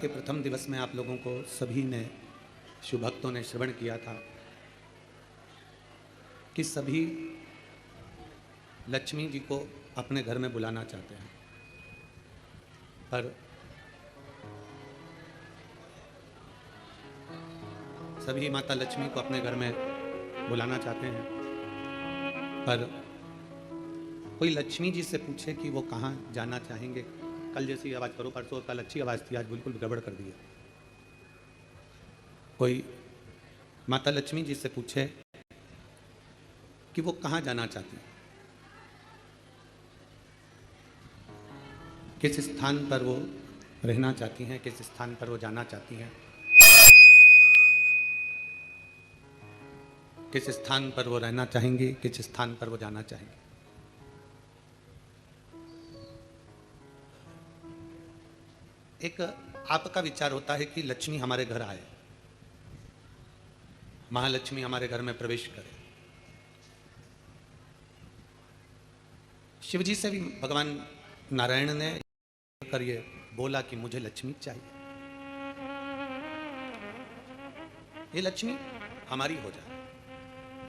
के प्रथम दिवस में आप लोगों को सभी ने, शिव भक्तों ने श्रवण किया था कि सभी लक्ष्मी जी को अपने घर में बुलाना चाहते हैं, पर सभी माता लक्ष्मी को अपने घर में बुलाना चाहते हैं, पर कोई लक्ष्मी जी से पूछे कि वो कहाँ जाना चाहेंगे। कल जैसी आवाज़ करो, परसों कल अच्छी आवाज़ थी, आज बिल्कुल गड़बड़ कर दी है। कोई माता लक्ष्मी जी से पूछे कि वो कहाँ जाना चाहती हैं, किस स्थान पर वो रहना चाहती हैं, किस स्थान पर वो जाना चाहती हैं, किस स्थान पर वो रहना चाहेंगी, किस स्थान पर वो जाना चाहेंगे। एक आपका विचार होता है कि लक्ष्मी हमारे घर आए, महालक्ष्मी हमारे घर में प्रवेश करे। शिव जी से भी भगवान नारायण ने कर ये बोला कि मुझे लक्ष्मी चाहिए, ये लक्ष्मी हमारी हो जाए,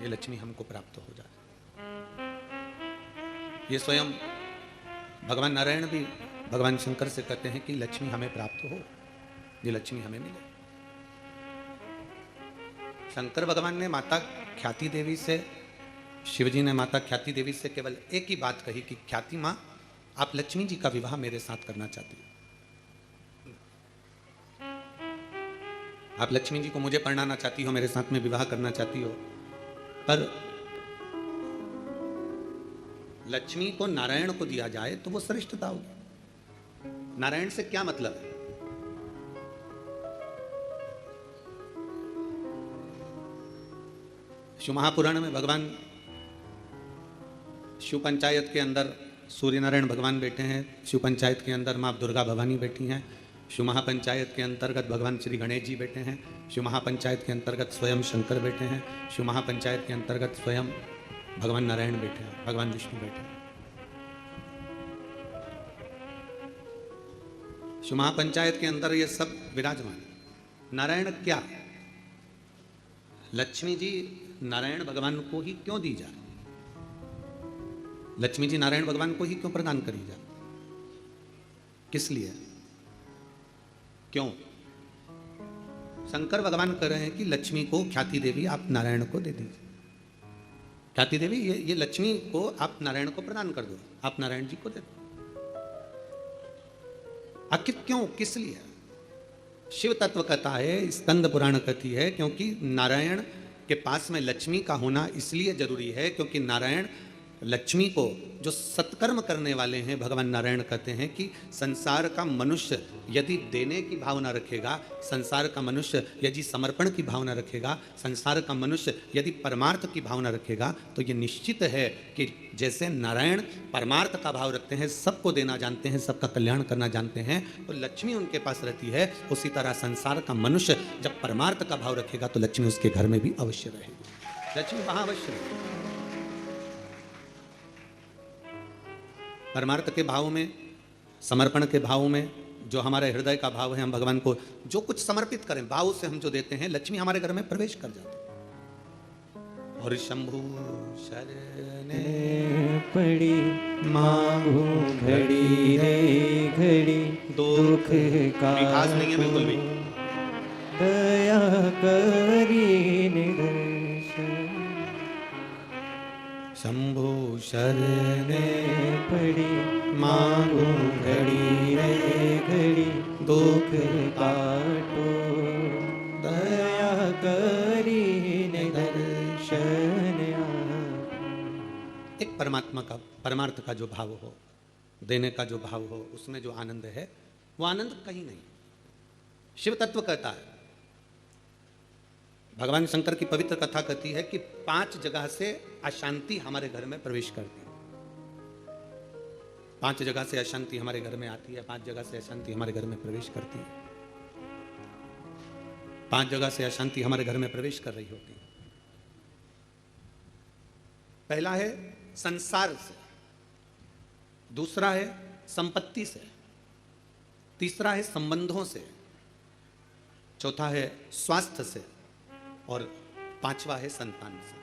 ये लक्ष्मी हमको प्राप्त हो जाए। ये स्वयं भगवान नारायण भी भगवान शंकर से कहते हैं कि लक्ष्मी हमें प्राप्त हो, ये लक्ष्मी हमें मिले। शंकर भगवान ने माता ख्याति देवी से, शिवजी ने माता ख्याति देवी से केवल एक ही बात कही कि ख्याति माँ, आप लक्ष्मी जी का विवाह मेरे साथ करना चाहती हो, आप लक्ष्मी जी को मुझे परणाना चाहती हो, मेरे साथ में विवाह करना चाहती हो। पर लक्ष्मी को नारायण को दिया जाए तो वो श्रेष्ठता होगी। नारायण से क्या मतलब है? शिव महापुराण में भगवान शिव पंचायत के अंदर सूर्य नारायण भगवान बैठे हैं, शिव पंचायत के अंदर माँ दुर्गा भवानी बैठी हैं, शिव महापंचायत के अंतर्गत भगवान श्री गणेश जी बैठे हैं, शिव महापंचायत के अंतर्गत स्वयं शंकर बैठे हैं, शिव महापंचायत के अंतर्गत स्वयं भगवान नारायण बैठे हैं, भगवान विष्णु बैठे हैं। शिव महापंचायत के अंदर ये सब विराजमान है। नारायण क्या? लक्ष्मी जी नारायण भगवान को ही क्यों दी जाए? लक्ष्मी जी नारायण भगवान को ही क्यों प्रदान करी जाए? किस लिए, क्यों? शंकर भगवान कह रहे हैं कि लक्ष्मी को, ख्याति देवी आप नारायण को दे दीजिए। ख्याति देवी ये लक्ष्मी को आप नारायण को प्रदान कर दो, आप नारायण जी को दे दो। आखिर क्यों, किस लिए? शिव तत्व कथा है, स्कंद पुराण कथी है, क्योंकि नारायण के पास में लक्ष्मी का होना इसलिए जरूरी है क्योंकि नारायण लक्ष्मी को, जो सत्कर्म करने वाले हैं, भगवान नारायण कहते हैं कि संसार का मनुष्य यदि देने की भावना रखेगा, संसार का मनुष्य यदि समर्पण की भावना रखेगा, संसार का मनुष्य यदि परमार्थ की भावना रखेगा, तो ये निश्चित है कि जैसे नारायण परमार्थ का भाव रखते हैं, सबको देना जानते हैं, सबका कल्याण करना जानते हैं, तो लक्ष्मी उनके पास रहती है। उसी तरह संसार का मनुष्य जब परमार्थ का भाव रखेगा तो लक्ष्मी उसके घर में भी अवश्य रहेगी। लक्ष्मी वहाँ अवश्य रहेगी। परमार्थ के भाव में, समर्पण के भाव में, जो हमारे हृदय का भाव है, हम भगवान को जो कुछ समर्पित करें, भाव से हम जो देते हैं, लक्ष्मी हमारे घर में प्रवेश कर जाती है। और शंभु शरणे पड़ी मांगू घड़ी रे घड़ी, दुख का खास नहीं है बिल्कुल भी। दया करी निदर्शन, शंभु शरणे पड़ी मांगू घड़ी रे घड़ी, दुख काटो दया करी निदर्शन। एक परमात्मा का, परमार्थ का जो भाव हो, देने का जो भाव हो, उसमें जो आनंद है, वो आनंद कहीं नहीं। शिव तत्व कहता है, भगवान शंकर की पवित्र कथा कहती है कि 5 जगह से अशांति हमारे घर में प्रवेश करती है। 5 जगह से अशांति हमारे घर में आती है, 5 जगह से अशांति हमारे घर में प्रवेश करती है, 5 जगह से अशांति हमारे घर में प्रवेश कर रही होती है। पहला है संसार से, दूसरा है संपत्ति से, तीसरा है संबंधों से, चौथा है स्वास्थ्य से, और पांचवा है संतान से।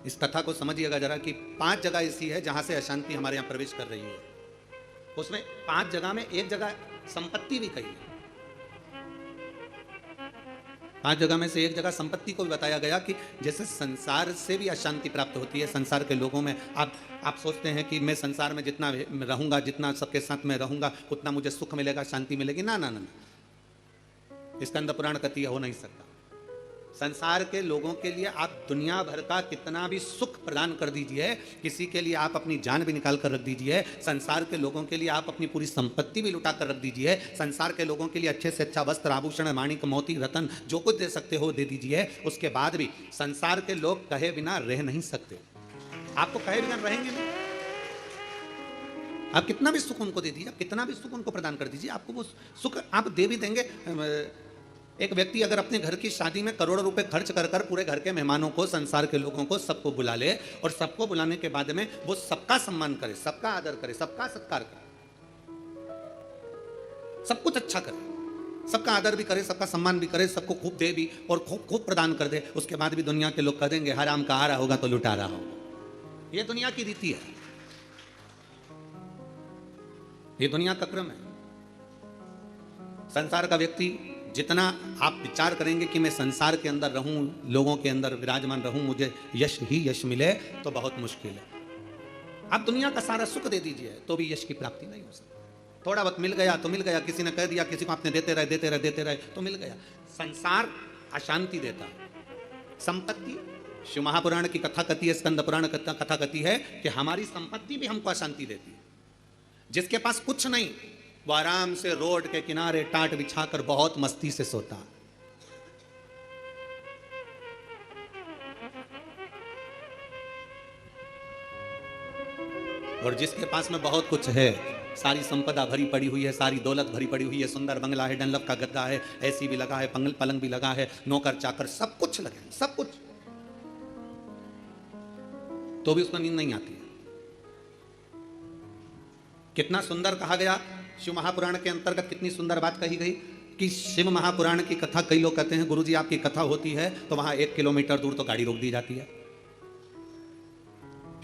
इस कथा को समझिएगा जरा कि 5 जगह ऐसी है जहां से अशांति हमारे यहां प्रवेश कर रही है। उसमें 5 जगह में एक जगह संपत्ति भी कही है। 5 जगह में से एक जगह संपत्ति को भी बताया गया कि जैसे संसार से भी अशांति प्राप्त होती है। संसार के लोगों में आप सोचते हैं कि मैं संसार में जितना रहूंगा, जितना सबके साथ में रहूंगा, उतना मुझे सुख मिलेगा, शांति मिलेगी। ना ना ना, स्कंद पुराण कथी हो नहीं सकता। संसार के लोगों के लिए आप दुनिया भर का कितना भी सुख प्रदान कर दीजिए, किसी के लिए आप अपनी जान भी निकाल कर रख दीजिए, संसार के लोगों के लिए आप अपनी पूरी संपत्ति भी लुटा कर रख दीजिए, संसार के लोगों के लिए अच्छे से अच्छा वस्त्र, आभूषण, माणिक, मोती, रतन जो कुछ दे सकते हो दे दीजिए। उसके बाद भी संसार के लोग कहे बिना रह नहीं सकते। आपको कहे बिना रहेंगे नहीं। आप कितना भी सुख उनको दे दीजिए, आप कितना भी सुख उनको प्रदान कर दीजिए, आपको वो सुख आप दे भी देंगे। एक व्यक्ति अगर अपने घर की शादी में करोड़ों रुपए खर्च कर कर पूरे घर के मेहमानों को, संसार के लोगों को, सबको बुला ले, और सबको बुलाने के बाद में वो सबका सम्मान करे, सबका आदर करे, सबका सत्कार करे, सब कुछ अच्छा करे, सबका आदर भी करे, सबका सम्मान भी करे, सबको खूब दे भी और खूब खूब प्रदान कर दे, उसके बाद भी दुनिया के लोग कह देंगे हराम का आ रहा होगा तो लुटा रहा होगा। ये दुनिया की रीति है, ये दुनिया का क्रम है। संसार का व्यक्ति जितना आप विचार करेंगे कि मैं संसार के अंदर रहूं, लोगों के अंदर विराजमान रहूं, मुझे यश ही यश मिले, तो बहुत मुश्किल है। आप दुनिया का सारा सुख दे दीजिए तो भी यश की प्राप्ति नहीं हो सकती। थोड़ा वक्त मिल गया तो मिल गया, किसी ने कह दिया, किसी को आपने देते रहे देते रहे देते रहे तो मिल गया। संसार अशांति देता है। संपत्ति, शिव महापुराण की कथा कथी है, स्कंद पुराण कथा कथी है कि हमारी संपत्ति भी हमको अशांति देती है। जिसके पास कुछ नहीं, वो आराम से रोड के किनारे टाट बिछाकर बहुत मस्ती से सोता। और जिसके पास में बहुत कुछ है, सारी संपदा भरी पड़ी हुई है, सारी दौलत भरी पड़ी हुई है, सुंदर बंगला है, डनलप का गद्दा है, एसी भी लगा है, पलंग भी लगा है, नौकर चाकर सब कुछ लगे, सब कुछ, तो भी उसको नींद नहीं आती है। कितना सुंदर कहा गया शिव महापुराण के अंतर्गत, कितनी सुंदर बात कही गई कि शिव महापुराण की कथा, कई लोग कहते हैं गुरुजी आपकी कथा होती है तो वहां 1 किलोमीटर दूर तो गाड़ी रोक दी जाती है।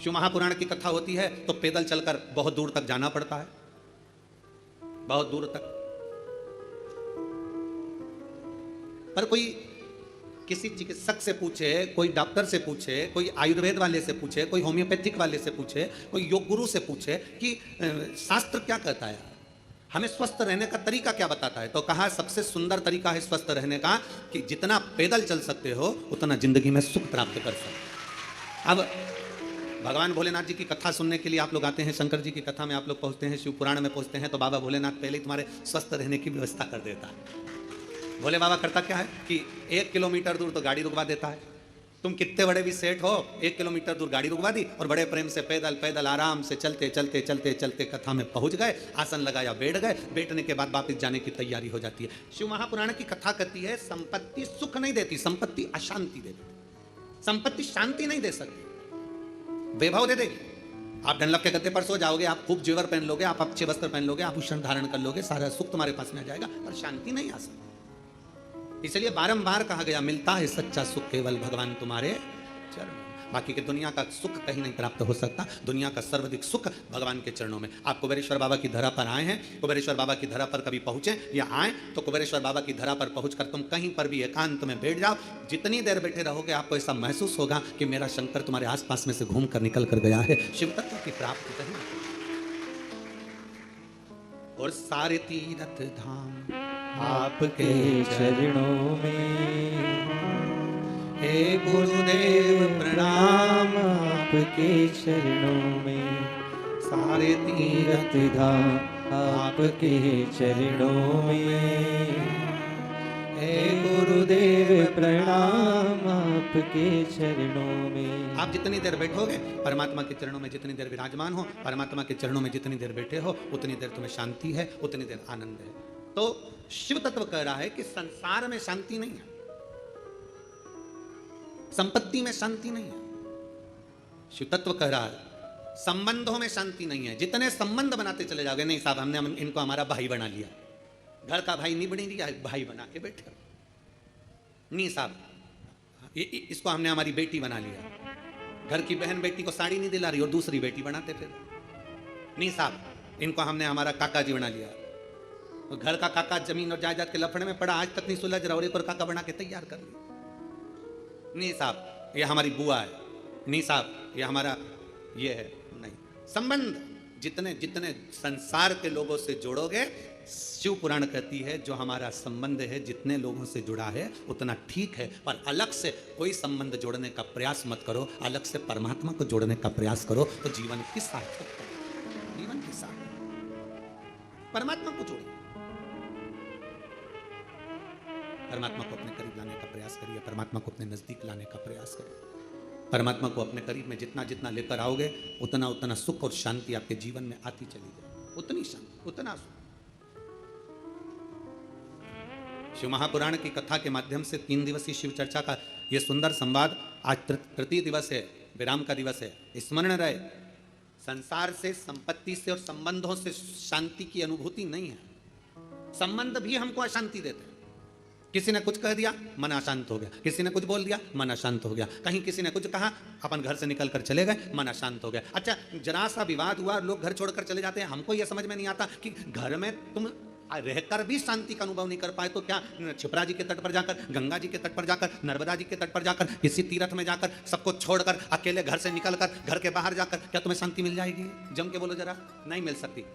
शिव महापुराण की कथा होती है तो पैदल चलकर बहुत दूर तक जाना पड़ता है, बहुत दूर तक। पर कोई किसी चिकित्सक से पूछे, कोई डॉक्टर से पूछे, कोई आयुर्वेद वाले से पूछे, कोई होम्योपैथिक वाले से पूछे, कोई योग गुरु से पूछे कि शास्त्र क्या कहता है, हमें स्वस्थ रहने का तरीका क्या बताता है, तो कहा सबसे सुंदर तरीका है स्वस्थ रहने का कि जितना पैदल चल सकते हो उतना जिंदगी में सुख प्राप्त कर सकते। अब भगवान भोलेनाथ जी की कथा सुनने के लिए आप लोग आते हैं, शंकर जी की कथा में आप लोग पहुंचते हैं, शिव पुराण में पहुंचते हैं, तो बाबा भोलेनाथ पहले ही तुम्हारे स्वस्थ रहने की व्यवस्था कर देता है। भोले बाबा करता क्या है कि 1 किलोमीटर दूर तो गाड़ी रुकवा देता है। तुम कितने बड़े भी सेठ हो, 1 किलोमीटर दूर गाड़ी रुकवा दी और बड़े प्रेम से पैदल पैदल आराम से चलते चलते चलते चलते कथा में पहुंच गए, आसन लगाया, बैठ गए, बैठने के बाद वापस जाने की तैयारी हो जाती है। शिव महापुराण की कथा कहती है संपत्ति सुख नहीं देती, संपत्ति अशांति देती। संपत्ति शांति नहीं दे सकती, वैभव दे देगी। आप डनलप के गद्दे पर सो जाओगे, आप खूब जेवर पहन लोगे, आप अच्छे वस्त्र पहन लोगे, आभूषण धारण कर लोगे, सारा सुख तुम्हारे पास में आ जाएगा, पर शांति नहीं आ सकती। इसलिए बारंबार कहा गया मिलता है सच्चा सुख केवल भगवान तुम्हारे चरण। बाकी के दुनिया का सुख कहीं नहीं प्राप्त हो सकता। दुनिया का सर्वाधिक सुख भगवान के चरणों में। आप कुबेरेश्वर बाबा की धरा पर आए हैं, कुबेरेश्वर बाबा की धरा पर कभी पहुंचे या आए तो कुबेरेश्वर बाबा की धरा पर पहुंचकर तुम कहीं पर भी एकांत में बैठ जाओ, जितनी देर बैठे रहोगे आपको ऐसा महसूस होगा कि मेरा शंकर तुम्हारे आसपास में से घूम कर निकल कर गया है। शिव तत्व की प्राप्ति कहीं। और सारे तीर्थ धाम आपके चरणों में, हे गुरुदेव प्रणाम आपके चरणों में, सारे तीर्थ धाम आपके चरणों में, हे गुरुदेव प्रणाम आपके चरणों में। आप जितनी देर बैठोगे परमात्मा के चरणों में, जितनी देर विराजमान हो परमात्मा के चरणों में, जितनी देर बैठे हो उतनी देर तुम्हें शांति है, उतनी देर आनंद है। तो शिव तत्व कह रहा है कि संसार में शांति नहीं है, संपत्ति में शांति नहीं है। शिव तत्व कह रहा है संबंधों में शांति नहीं है। जितने संबंध बनाते चले जाओगे, नहीं साहब हमने इनको हमारा भाई बना लिया, घर का भाई नहीं बनी लिया, भाई बना के बैठे हो। नहीं साहब इसको हमने हमारी बेटी बना लिया, घर की बहन बेटी को साड़ी नहीं दिला रही और दूसरी बेटी बनाते फिर। नहीं साहब इनको हमने हमारा काका जी बना लिया, तो घर का काका जमीन और जायदाद के लफड़े में पड़ा, आज तक नहीं सुलझ रहा और एक और काका बना के तैयार कर लिया। नहीं साहब ये हमारी बुआ है, नहीं साहब ये हमारा ये है। नहीं, संबंध जितने जितने संसार के लोगों से जोड़ोगे, शिव पुराण कहती है जो हमारा संबंध है जितने लोगों से जुड़ा है उतना ठीक है, पर अलग से कोई संबंध जोड़ने का प्रयास मत करो, अलग से परमात्मा को जोड़ने का प्रयास करो तो जीवन की सार्थक है। जीवन की सार्थक परमात्मा को जोड़ो, परमात्मा को अपने करीब लाने का प्रयास करिए, परमात्मा को अपने नजदीक लाने का प्रयास करिए। परमात्मा को अपने करीब में जितना जितना लेकर आओगे उतना उतना सुख और शांति आपके जीवन में आती चली जाए, उतनी शांति उतना सुख। शिव महापुराण की कथा के माध्यम से 3 दिवसीय शिव चर्चा का यह सुंदर संवाद आज तृतीय दिवस है, विराम का दिवस है। स्मरण रहे, संसार से, संपत्ति से और संबंधों से शांति की अनुभूति नहीं है। संबंध भी हमको अशांति देते हैं। किसी ने कुछ कह दिया मन अशांत हो गया, किसी ने कुछ बोल दिया मन अशांत हो गया, कहीं किसी ने कुछ कहा अपन घर से निकल कर चले गए मन अशांत हो गया। अच्छा जरा सा विवाद हुआ लोग घर छोड़कर चले जाते हैं। हमको यह समझ में नहीं आता कि घर में तुम रहकर भी शांति का अनुभव नहीं कर पाए तो क्या छिपरा जी के तट पर जाकर, गंगा जी के तट पर जाकर, नर्मदा जी के तट पर जाकर, किसी तीर्थ में जाकर सबको छोड़कर अकेले घर से निकलकर घर के बाहर जाकर क्या तुम्हें शांति मिल जाएगी? जम के बोलो जरा, नहीं मिल सकती।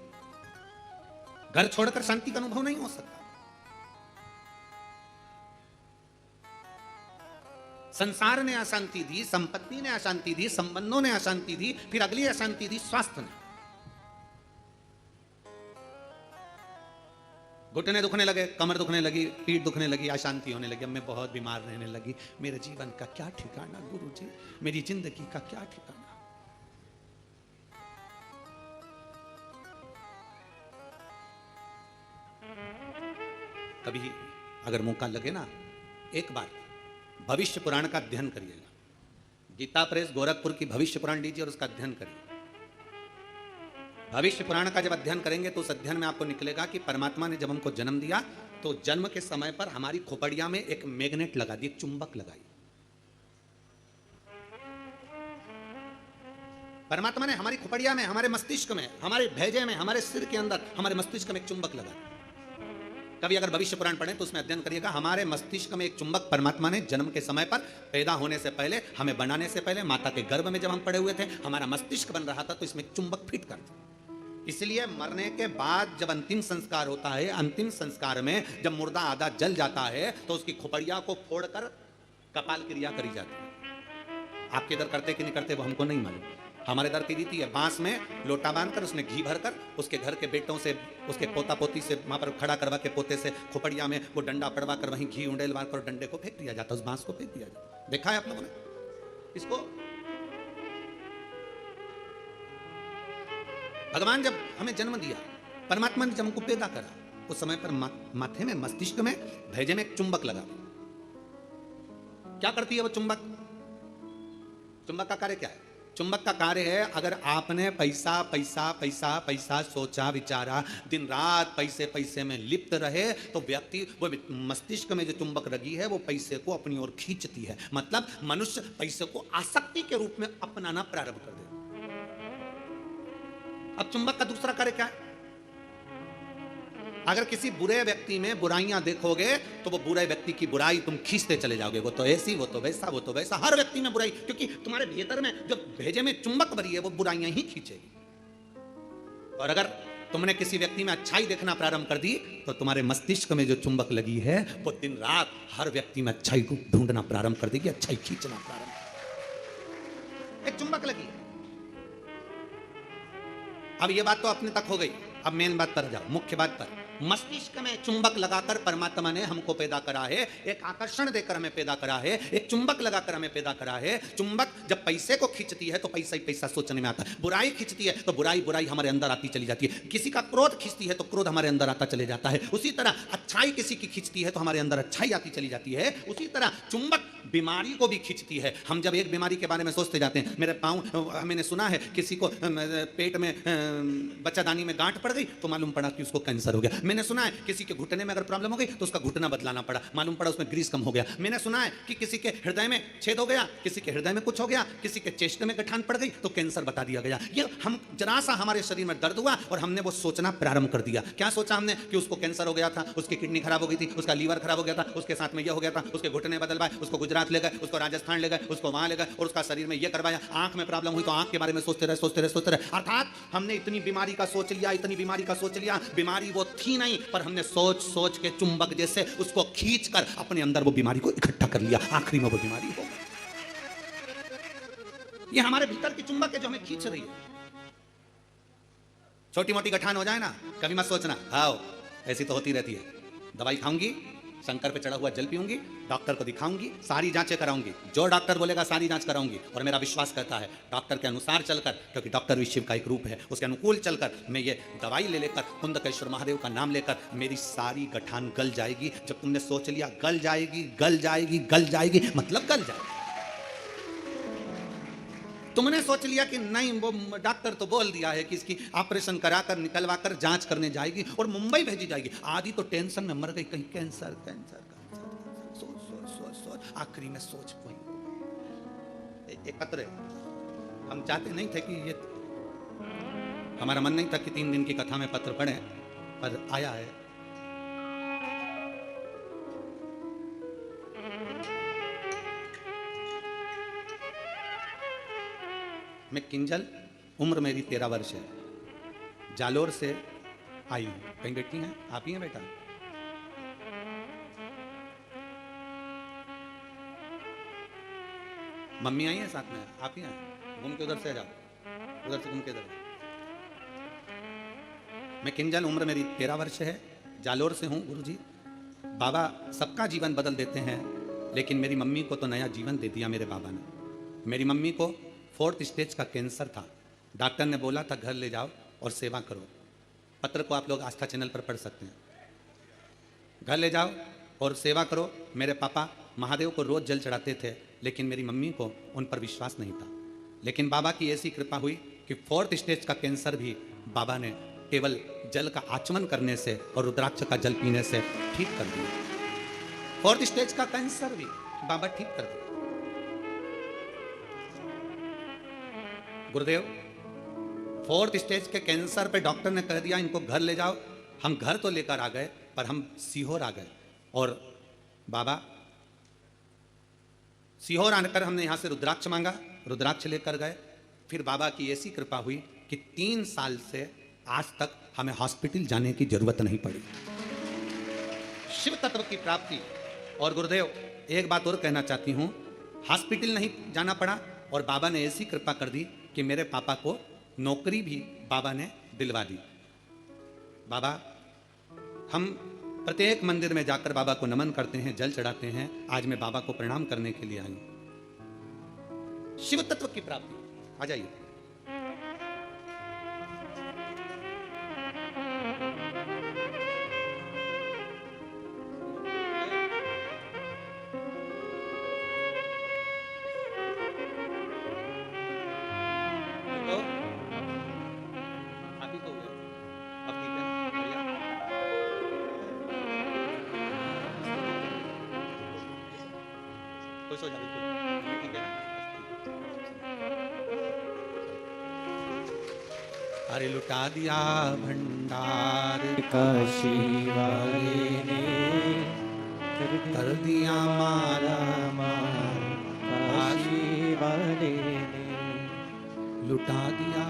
घर छोड़कर शांति का अनुभव नहीं हो सकता। संसार ने अशांति दी, संपत्ति ने अशांति दी, संबंधों ने अशांति दी, फिर अगली अशांति दी स्वास्थ्य ने। घुटने दुखने लगे, कमर दुखने लगी, पीठ दुखने लगी, अशांति होने लगी, अब मैं बहुत बीमार रहने लगी, मेरे जीवन का क्या ठिकाना गुरु जी, मेरी जिंदगी का क्या ठिकाना। कभी अगर मौका लगे ना, एक बार भविष्य पुराण का अध्ययन करिएगा। गीता प्रेस गोरखपुर की भविष्य पुराण लीजिए और उसका अध्ययन करिए। भविष्य पुराण का जब अध्ययन करेंगे तो उस अध्ययन में आपको निकलेगा कि परमात्मा ने जब हमको जन्म दिया तो जन्म के समय पर हमारी खोपड़िया में एक मैग्नेट लगा दी, एक चुंबक लगाई। परमात्मा ने हमारी खोपड़िया में, हमारे मस्तिष्क में, हमारे भेजे में, हमारे सिर के अंदर, हमारे मस्तिष्क में एक चुंबक लगा। कभी अगर भविष्य पुराण पढ़ें तो उसमें अध्ययन करिएगा, हमारे मस्तिष्क में एक चुंबक परमात्मा ने जन्म के समय पर, पैदा होने से पहले, हमें बनाने से पहले, माता के गर्भ में जब हम पड़े हुए थे, हमारा मस्तिष्क बन रहा था तो इसमें एक चुंबक फिट कर दिया। इसलिए मरने के बाद जब अंतिम संस्कार होता है, अंतिम संस्कार में जब मुर्दा आधा जल जाता है तो उसकी खोपड़िया को फोड़कर कपाल क्रिया करी जाती है। आपके इधर करते कि नहीं करते वो हमको नहीं मालूम। हमारे इधर की रीति है, बांस में लोटा बांधकर उसमें घी भरकर उसके घर के बेटों से, उसके पोता पोती से वहां पर खड़ा करवा के पोते से खोपड़िया में वो डंडा पड़वा कर वहीं घी उंडेल मार कर डंडे को फेंक दिया जाता, उस बांस को फेंक दिया जाता। देखा है आप लोगों ने इसको? भगवान जब हमें जन्म दिया, परमात्मा ने जब हमको पैदा करा, उस समय पर माथे में, मस्तिष्क में, भेजे में एक चुंबक लगा। क्या करती है वो चुंबक? चुंबक का कार्य क्या है? चुंबक का कार्य है, अगर आपने पैसा पैसा पैसा पैसा सोचा विचारा, दिन रात पैसे पैसे में लिप्त रहे तो व्यक्ति, वो मस्तिष्क में जो चुंबक लगी है वो पैसे को अपनी ओर खींचती है। मतलब मनुष्य पैसे को आसक्ति के रूप में अपनाना प्रारंभ कर दे। अब चुंबक का दूसरा कार्य क्या है? अगर किसी बुरे व्यक्ति में बुराइयां देखोगे तो वो बुरे व्यक्ति की बुराई तुम खींचते चले जाओगे, वो तो ऐसी, वो तो वैसा, वो तो वैसा, हर व्यक्ति में बुराई, क्योंकि तुम्हारे भीतर में जो भेजे में चुंबक भरी है वो बुराइयां ही खींचेगी। और अगर तुमने किसी व्यक्ति में अच्छाई देखना प्रारंभ कर दी तो तुम्हारे मस्तिष्क में जो चुंबक लगी है वो दिन रात हर व्यक्ति में अच्छाई को ढूंढना प्रारंभ कर देगी, अच्छाई खींचना प्रारंभ। एक चुंबक लगी। अब ये बात तो अपने तक हो गई, अब मेन बात पर जाओ, मुख्य बात पर। मस्तिष्क में चुंबक लगाकर परमात्मा ने हमको पैदा करा है, एक आकर्षण देकर हमें पैदा करा है, एक चुंबक लगाकर हमें पैदा करा है। चुंबक जब पैसे को खींचती है तो पैसा ही पैसा सोचने में आता है, बुराई खींचती है तो बुराई बुराई हमारे अंदर आती चली जाती है, किसी का क्रोध खींचती है तो क्रोध हमारे अंदर आता चले जाता है। उसी तरह अच्छाई किसी की खींचती है तो हमारे अंदर अच्छाई आती चली जाती है। उसी तरह चुंबक बीमारी को भी खींचती है। हम जब एक बीमारी के बारे में सोचते जाते हैं, मेरे पाँव, मैंने सुना है किसी को पेट में बच्चादानी में गांठ पड़ गई तो मालूम पड़ा कि उसको कैंसर हो गया। मैंने सुना है किसी के घुटने में अगर प्रॉब्लम हो गई तो उसका घुटना बदलाना पड़ा, मालूम पड़ा उसमें ग्रीस कम हो गया। मैंने सुना है कि किसी के हृदय में छेद हो गया, किसी के हृदय में कुछ हो गया, किसी के चेस्ट में गठान पड़ गई तो कैंसर बता दिया गया। ये हम जरा सा हमारे शरीर में दर्द हुआ और हमने वो सोचना प्रारंभ कर दिया। क्या सोचा हमने कि उसको कैंसर हो गया था, उसकी किडनी खराब हो गई थी, उसका लीवर खराब हो गया था, उसके साथ में ये हो गया था, उसके घुटने बदलवाए, उसको गुजरात ले गए, उसको राजस्थान ले गए, उसको वहां ले गए और उसका शरीर में ये करवाया। आंख में प्रॉब्लम हुई तो आंख के बारे में सोचते रहे। अर्थात हमने इतनी बीमारी का सोच लिया, इतनी बीमारी का सोच लिया, बीमारी वो थी नहीं, पर हमने सोच सोच के चुंबक जैसे उसको खींच कर अपने अंदर वो बीमारी को इकट्ठा कर लिया। आखिरी में वो बीमारी हो गई। ये हमारे भीतर की चुंबक है जो हमें खींच रही है। छोटी मोटी गठान हो जाए ना, कभी मत सोचना आओ ऐसी तो होती रहती है। दवाई खाऊंगी, शंकर पे चढ़ा हुआ जल पीऊंगी, डॉक्टर को दिखाऊंगी, सारी जांचें कराऊंगी, जो डॉक्टर बोलेगा सारी जांच कराऊंगी। और मेरा विश्वास करता है डॉक्टर के अनुसार चलकर, क्योंकि डॉक्टर भी शिव का एक रूप है, उसके अनुकूल चलकर मैं ये दवाई ले लेकर, कुंदकेश्वर महादेव का नाम लेकर मेरी सारी गठान गल जाएगी। जब तुमने सोच लिया गल जाएगी, गल जाएगी, गल जाएगी, मतलब गल जाएगी। तुमने सोच लिया कि नहीं, वो डॉक्टर तो बोल दिया है कि इसकी ऑपरेशन कराकर निकलवाकर जांच करने जाएगी और मुंबई भेजी जाएगी। आधी तो टेंशन में मर गई, कहीं कैंसर कैंसर कैंसर, सोच सोच सोच सोच, आखिरी में सोच कोई एक पत्र। हम चाहते नहीं थे कि ये, हमारा मन नहीं था कि 3 दिन की कथा में पत्र पढ़े, पर आया है। मैं किंजल, उम्र मेरी 13 वर्ष है, जालोर से आई हूं। कहीं बैठी हैं आप ही हैं बेटा? मम्मी आई है साथ में, आप ही हैं? घूम के उधर से जाओ, उधर से घूम के इधर। मैं किंजल, उम्र मेरी 13 वर्ष है, जालोर से हूं। गुरुजी, बाबा सबका जीवन बदल देते हैं, लेकिन मेरी मम्मी को तो नया जीवन दे दिया मेरे बाबा ने। मेरी मम्मी को 4th स्टेज का कैंसर था। डॉक्टर ने बोला था घर ले जाओ और सेवा करो। पत्र को आप लोग आस्था चैनल पर पढ़ सकते हैं। घर ले जाओ और सेवा करो। मेरे पापा महादेव को रोज जल चढ़ाते थे, लेकिन मेरी मम्मी को उन पर विश्वास नहीं था। लेकिन बाबा की ऐसी कृपा हुई कि 4th स्टेज का कैंसर भी बाबा ने केवल जल का आचमन करने से और रुद्राक्ष का जल पीने से ठीक कर दिया। 4th स्टेज का कैंसर भी बाबा ठीक कर दिया। गुरुदेव, 4th स्टेज के कैंसर पे डॉक्टर ने कह दिया इनको घर ले जाओ। हम घर तो लेकर आ गए, पर हम सीहोर आ गए और बाबा सीहोर आकर हमने यहाँ से रुद्राक्ष मांगा, रुद्राक्ष लेकर गए। फिर बाबा की ऐसी कृपा हुई कि 3 साल से आज तक हमें हॉस्पिटल जाने की जरूरत नहीं पड़ी। शिव तत्व की प्राप्ति। और गुरुदेव, एक बात और कहना चाहती हूँ, हॉस्पिटल नहीं जाना पड़ा और बाबा ने ऐसी कृपा कर दी कि मेरे पापा को नौकरी भी बाबा ने दिलवा दी। बाबा, हम प्रत्येक मंदिर में जाकर बाबा को नमन करते हैं, जल चढ़ाते हैं। आज मैं बाबा को प्रणाम करने के लिए आई हूं। शिव तत्व की प्राप्ति। आ जाइए। खुश हो जा, बिल्कुल ठीक है। अरे लुटा दिया भंडार काशी वाले ने, कर दिया मारा मार। काशी वाले ने लुटा दिया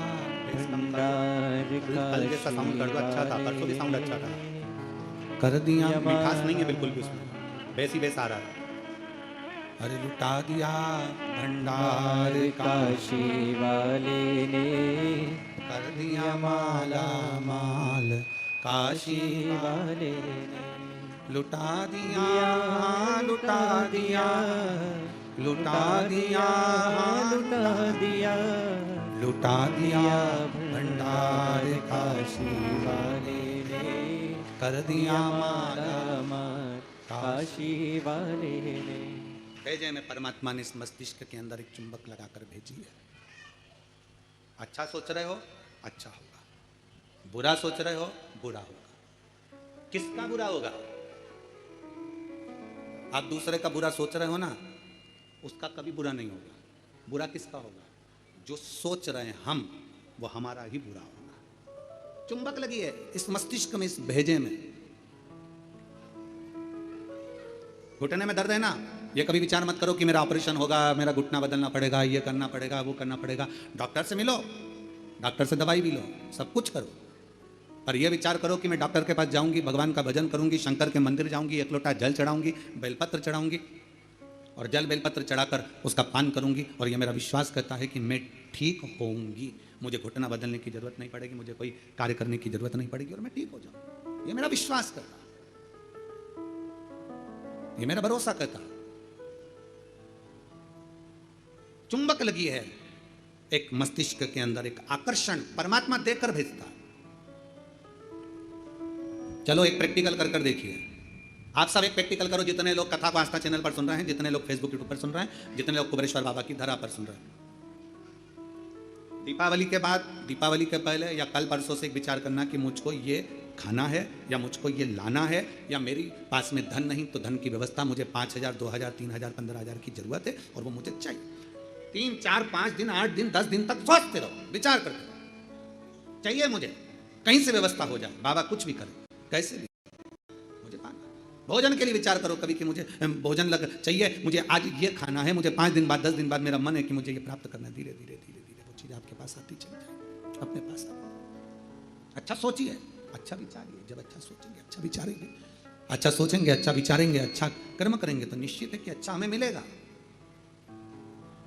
भंडार। कल जैसा साउंड कर दो, अच्छा था, परसों भी साउंड अच्छा था। कर दिया, मिठास नहीं है बिल्कुल भी उसमें, वैसी वैसा आ रहा है। अरे लुटा दिया भंडार काशी वाले ने, कर दिया माला माल। काशी वाले ने लुटा दिया, लुटा दिया, लुटा दिया, लुटा दिया, लुटा दिया भंडार काशी वाले ने कर दिया माला मार। काशी वाले ने भेजे में परमात्मा ने इस मस्तिष्क के अंदर एक चुंबक लगाकर भेजी है। अच्छा सोच रहे हो, अच्छा होगा, बुरा सोच रहे हो, बुरा होगा। किसका बुरा होगा? आप दूसरे का बुरा सोच रहे हो ना, उसका कभी बुरा नहीं होगा। बुरा किसका होगा? जो सोच रहे हैं हम, वो हमारा ही बुरा होगा। चुंबक लगी है इस मस्तिष्क में, इस भेजे में। घुटने में दर्द है ना, ये कभी विचार मत करो कि मेरा ऑपरेशन होगा, मेरा घुटना बदलना पड़ेगा, ये करना पड़ेगा, वो करना पड़ेगा। डॉक्टर से मिलो, डॉक्टर से दवाई भी लो, सब कुछ करो, पर यह विचार करो कि मैं डॉक्टर के पास जाऊंगी, भगवान का भजन करूंगी, शंकर के मंदिर जाऊंगी, एक लोटा जल चढ़ाऊंगी, बेलपत्र चढ़ाऊंगी और जल बेलपत्र चढ़ाकर उसका पान करूंगी, और यह मेरा विश्वास करता है कि मैं ठीक होऊंगी, मुझे घुटना बदलने की जरूरत नहीं पड़ेगी, मुझे कोई कार्य करने की जरूरत नहीं पड़ेगी और मैं ठीक हो जाऊं। यह मेरा विश्वास करता, ये मेरा भरोसा करता। चुंबक लगी है एक मस्तिष्क के अंदर, एक आकर्षण परमात्मा देकर भेजता है। चलो एक प्रैक्टिकल कर कर देखिए। आप सब एक प्रैक्टिकल करो, जितने लोग कथा को आस्था चैनल पर सुन रहे हैं, जितने लोग फेसबुक यूट्यूब पर सुन रहे हैं, जितने लोग कुबेरेश्वर बाबा की धरा पर सुन रहे हैं, दीपावली के बाद, दीपावली के पहले या कल परसों से एक विचार करना कि मुझको ये खाना है या मुझको ये लाना है, या मेरी पास में धन नहीं तो धन की व्यवस्था, मुझे 5,000 2,000 3,000 15,000 की जरूरत है और वो मुझे चाहिए। 3 4 5 दिन 8 दिन 10 दिन तक सोचते रहो, विचार करते रहो, चाहिए मुझे, कहीं से व्यवस्था हो जाए, बाबा कुछ भी करे, कैसे भी मुझे पाना। भोजन के लिए विचार करो कभी कि मुझे भोजन लग चाहिए, मुझे आज ये खाना है, मुझे 5 दिन बाद 10 दिन बाद मेरा मन है कि मुझे ये प्राप्त करना है। धीरे धीरे धीरे धीरे वो चीज़ आपके पास आती चली जाए, अपने पास आती। अच्छा सोचिए, अच्छा विचारिए, जब अच्छा सोचेंगे, अच्छा विचारेंगे, अच्छा सोचेंगे, अच्छा विचारेंगे, अच्छा कर्म करेंगे तो निश्चित है कि अच्छा हमें मिलेगा।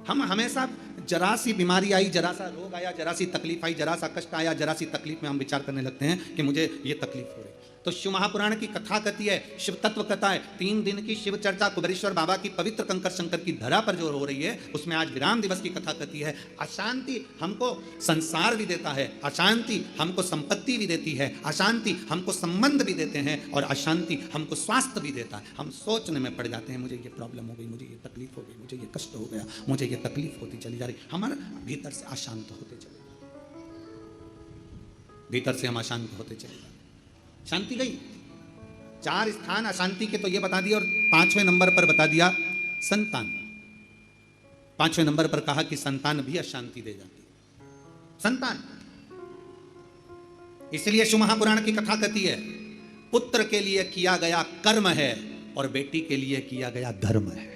हम हमेशा जरा सी बीमारी आई, जरा सा रोग आया, जरा सी तकलीफ आई, जरा सा कष्ट आया, जरा सी तकलीफ में हम विचार करने लगते हैं कि मुझे ये तकलीफ हो रही। तो शिव महापुराण की कथा कहती है, शिव तत्व कथा है, 3 दिन की शिव चर्चा कुबेरेश्वर बाबा की पवित्र कंकर शंकर की धरा पर जो हो रही है, उसमें आज विराम दिवस की कथा कहती है। अशांति हमको संसार भी देता है, अशांति हमको संपत्ति भी देती है, अशांति हमको संबंध भी देते हैं और अशांति हमको स्वास्थ्य भी देता है। हम सोचने में पड़ जाते हैं, मुझे ये प्रॉब्लम हो गई, मुझे ये तकलीफ हो गई, मुझे ये कष्ट हो गया, मुझे ये तकलीफ होती चली जा रही, हमारे भीतर से अशांत होते चले, भीतर से हम अशांत होते चले जा रहे। शांति गई। 4 स्थान अशांति के तो ये बता दिया, और 5वें नंबर पर बता दिया संतान। 5वें नंबर पर कहा कि संतान भी अशांति दे जाती है। संतान, इसलिए शिव महापुराण की कथा कहती है, पुत्र के लिए किया गया कर्म है और बेटी के लिए किया गया धर्म है।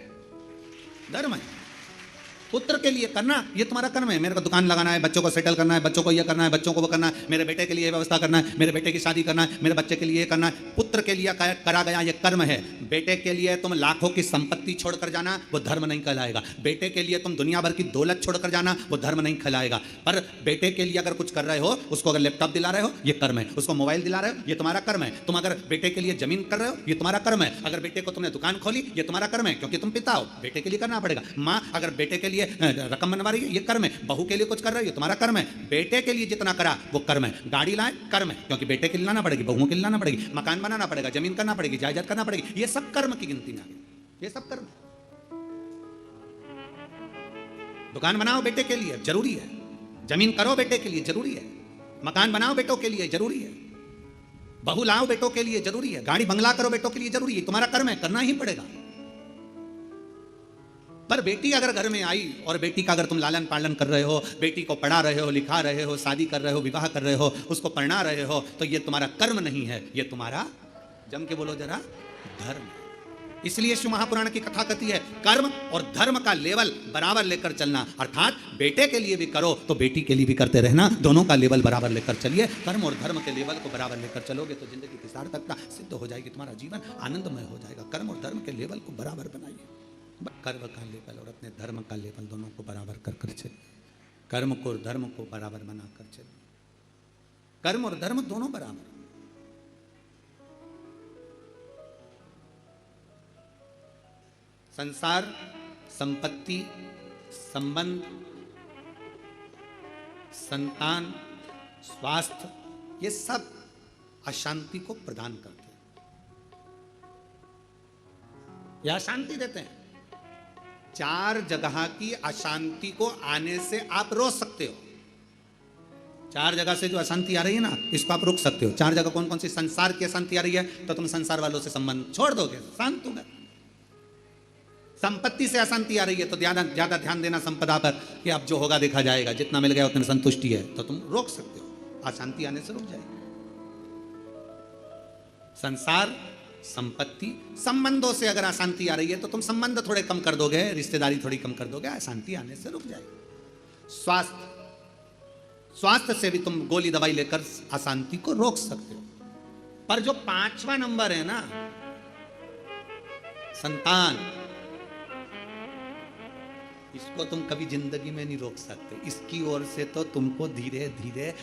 धर्म है, पुत्र के लिए करना, ये तुम्हारा कर्म है। मेरे को दुकान लगाना है, बच्चों को सेटल करना है, बच्चों को ये करना है, बच्चों को वो करना है, मेरे बेटे के लिए व्यवस्था करना है, मेरे बेटे की शादी करना है, मेरे बच्चे के लिए ये करना है। पुत्र के लिए करा गया ये कर्म है। बेटे के लिए तुम लाखों की संपत्ति छोड़कर जाना, वो धर्म नहीं कहलाएगा। बेटे के लिए तुम दुनिया भर की दौलत छोड़कर जाना, वो धर्म नहीं कहलाएगा। पर बेटे के लिए अगर कुछ कर रहे हो, उसको अगर लैपटॉप दिला रहे हो, ये कर्म है। उसको मोबाइल दिला रहे हो, ये तुम्हारा कर्म है। तुम अगर बेटे के लिए जमीन कर रहे हो, ये तुम्हारा कर्म है। अगर बेटे को तुमने दुकान खोली, ये तुम्हारा कर्म है, क्योंकि तुम पिता हो, बेटे के लिए करना पड़ेगा। माँ अगर बेटे के लिए रकम बनवा रही है, ये कर्म है। बहू के लिए कुछ कर रही है, तुम्हारा कर्म है। बेटे के लिए जितना करा वो कर्म है। गाड़ी लाए, कर्म है, क्योंकि बेटे के लिए लाना पड़ेगी, बहुओं के लिए लाना पड़ेगी, मकान बनाना पड़ेगा, जमीन करना पड़ेगी, जायदाद करना पड़ेगी, ये सब कर्म की गिनती में आ गया। ये सब कर्म। दुकान बनाओ बेटे के लिए, जरूरी है। जमीन करो बेटे के लिए, जरूरी है। मकान बनाओ बेटों के लिए, जरूरी है। बहू लाओ बेटों के लिए, जरूरी है। गाड़ी बंगला करो बेटों के लिए, जरूरी है। तुम्हारा कर्म है, करना ही पड़ेगा। पर बेटी अगर घर में आई और बेटी का अगर तुम लालन पालन कर रहे हो, बेटी को पढ़ा रहे हो, लिखा रहे हो, शादी कर रहे हो, विवाह कर रहे हो, उसको पढ़ा रहे हो, तो ये तुम्हारा कर्म नहीं है, ये तुम्हारा, जम के बोलो जरा, धर्म। इसलिए शिव महापुराण की कथा कहती है, कर्म और धर्म का लेवल बराबर लेकर चलना। अर्थात बेटे के लिए भी करो तो बेटी के लिए भी करते रहना, दोनों का लेवल बराबर लेकर चलिए। कर्म और धर्म के लेवल को बराबर लेकर चलोगे तो जिंदगी की सार्थकता सिद्ध हो जाएगी, तुम्हारा जीवन आनंदमय हो जाएगा। कर्म और धर्म के लेवल को बराबर बनाइए। कर्म का लेवल और अपने धर्म का लेवल दोनों को बराबर कर कर चलिए। कर्म को और धर्म को बराबर बना कर चलिए। कर्म और धर्म दोनों बराबर। संसार, संपत्ति, संबंध, संतान, स्वास्थ्य, ये सब अशांति को प्रदान करते हैं या शांति देते हैं। 4 जगह की अशांति को आने से आप रोक सकते हो। 4 जगह से जो अशांति आ रही है ना, इसको आप रोक सकते हो। 4 जगह कौन कौन सी? संसार की अशांति आ रही है तो तुम संसार वालों से संबंध छोड़ दोगे, शांत होगा। संपत्ति से अशांति आ रही है तो ज्यादा ध्यान देना संपदा पर कि अब जो होगा देखा जाएगा, जितना मिल गया उतनी संतुष्टि है, तो तुम रोक सकते हो, अशांति आने से रुक जाएगी। संसार, संपत्ति, संबंधों से अगर अशांति आ रही है तो तुम संबंध थोड़े कम कर दोगे, रिश्तेदारी थोड़ी कम कर दोगे, अशांति आने से रुक जाएगी। स्वास्थ्य से भी तुम गोली दवाई लेकर अशांति को रोक सकते हो। पर जो 5वां नंबर है ना, संतान, इसको तुम कभी जिंदगी में नहीं रोक सकते। इसकी ओर से तो तुमको धीरे धीरे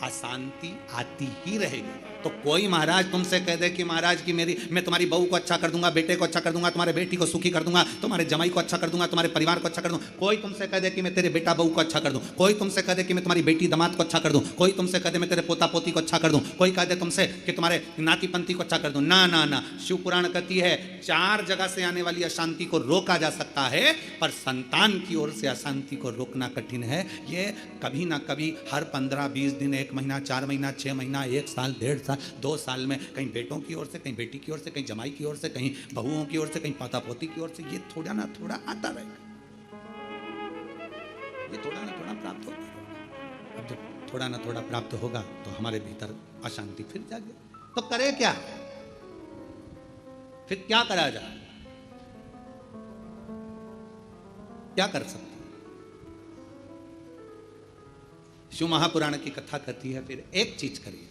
अशांति आती ही रहेगी। तो कोई महाराज तुमसे कह दे कि महाराज की मैं तुम्हारी बहू को अच्छा कर दूंगा, बेटे को अच्छा कर दूंगा, तुम्हारे बेटी को सुखी कर दूंगा, तुम्हारे जमाई को अच्छा कर दूंगा, तुम्हारे परिवार को अच्छा कर दूंगा। कोई तुमसे कह दे कि मैं तेरे बेटा बहू को अच्छा कर दूं, कोई तुमसे कह दे कि मैं तुम्हारी बेटी दामाद को अच्छा कर दूं, कोई तुमसे कह दे मैं तेरे पोता पोती को अच्छा कर दूं, कोई कह दे तुमसे कि तुम्हारे नाती पंथी को अच्छा कर दूं। ना ना ना, शिव पुराण कहती है 4 जगह से आने वाली अशांति को रोका जा सकता है, पर संतान की ओर से अशांति को रोकना कठिन है। ये कभी ना कभी हर 15-20 दिन, 1 महीना, 4 महीना, 6 महीना, 1 साल, 1.5 साल, 2 साल में कहीं बेटों की ओर से, कहीं बेटी की ओर से, कहीं जमाई की ओर से, कहीं बहुओं की ओर से, कहीं पोता पोती की ओर से, ये थोड़ा ना थोड़ा आता रहेगा, ये थोड़ा ना थोड़ा प्राप्त होता रहेगा। अब जब थोड़ा ना थोड़ा प्राप्त होगा तो हमारे भीतर अशांति फिर जागे। तो करे क्या? फिर क्या करा जाए? क्या कर सकते? शिव महापुराण की कथा कहती है, फिर एक चीज करिए।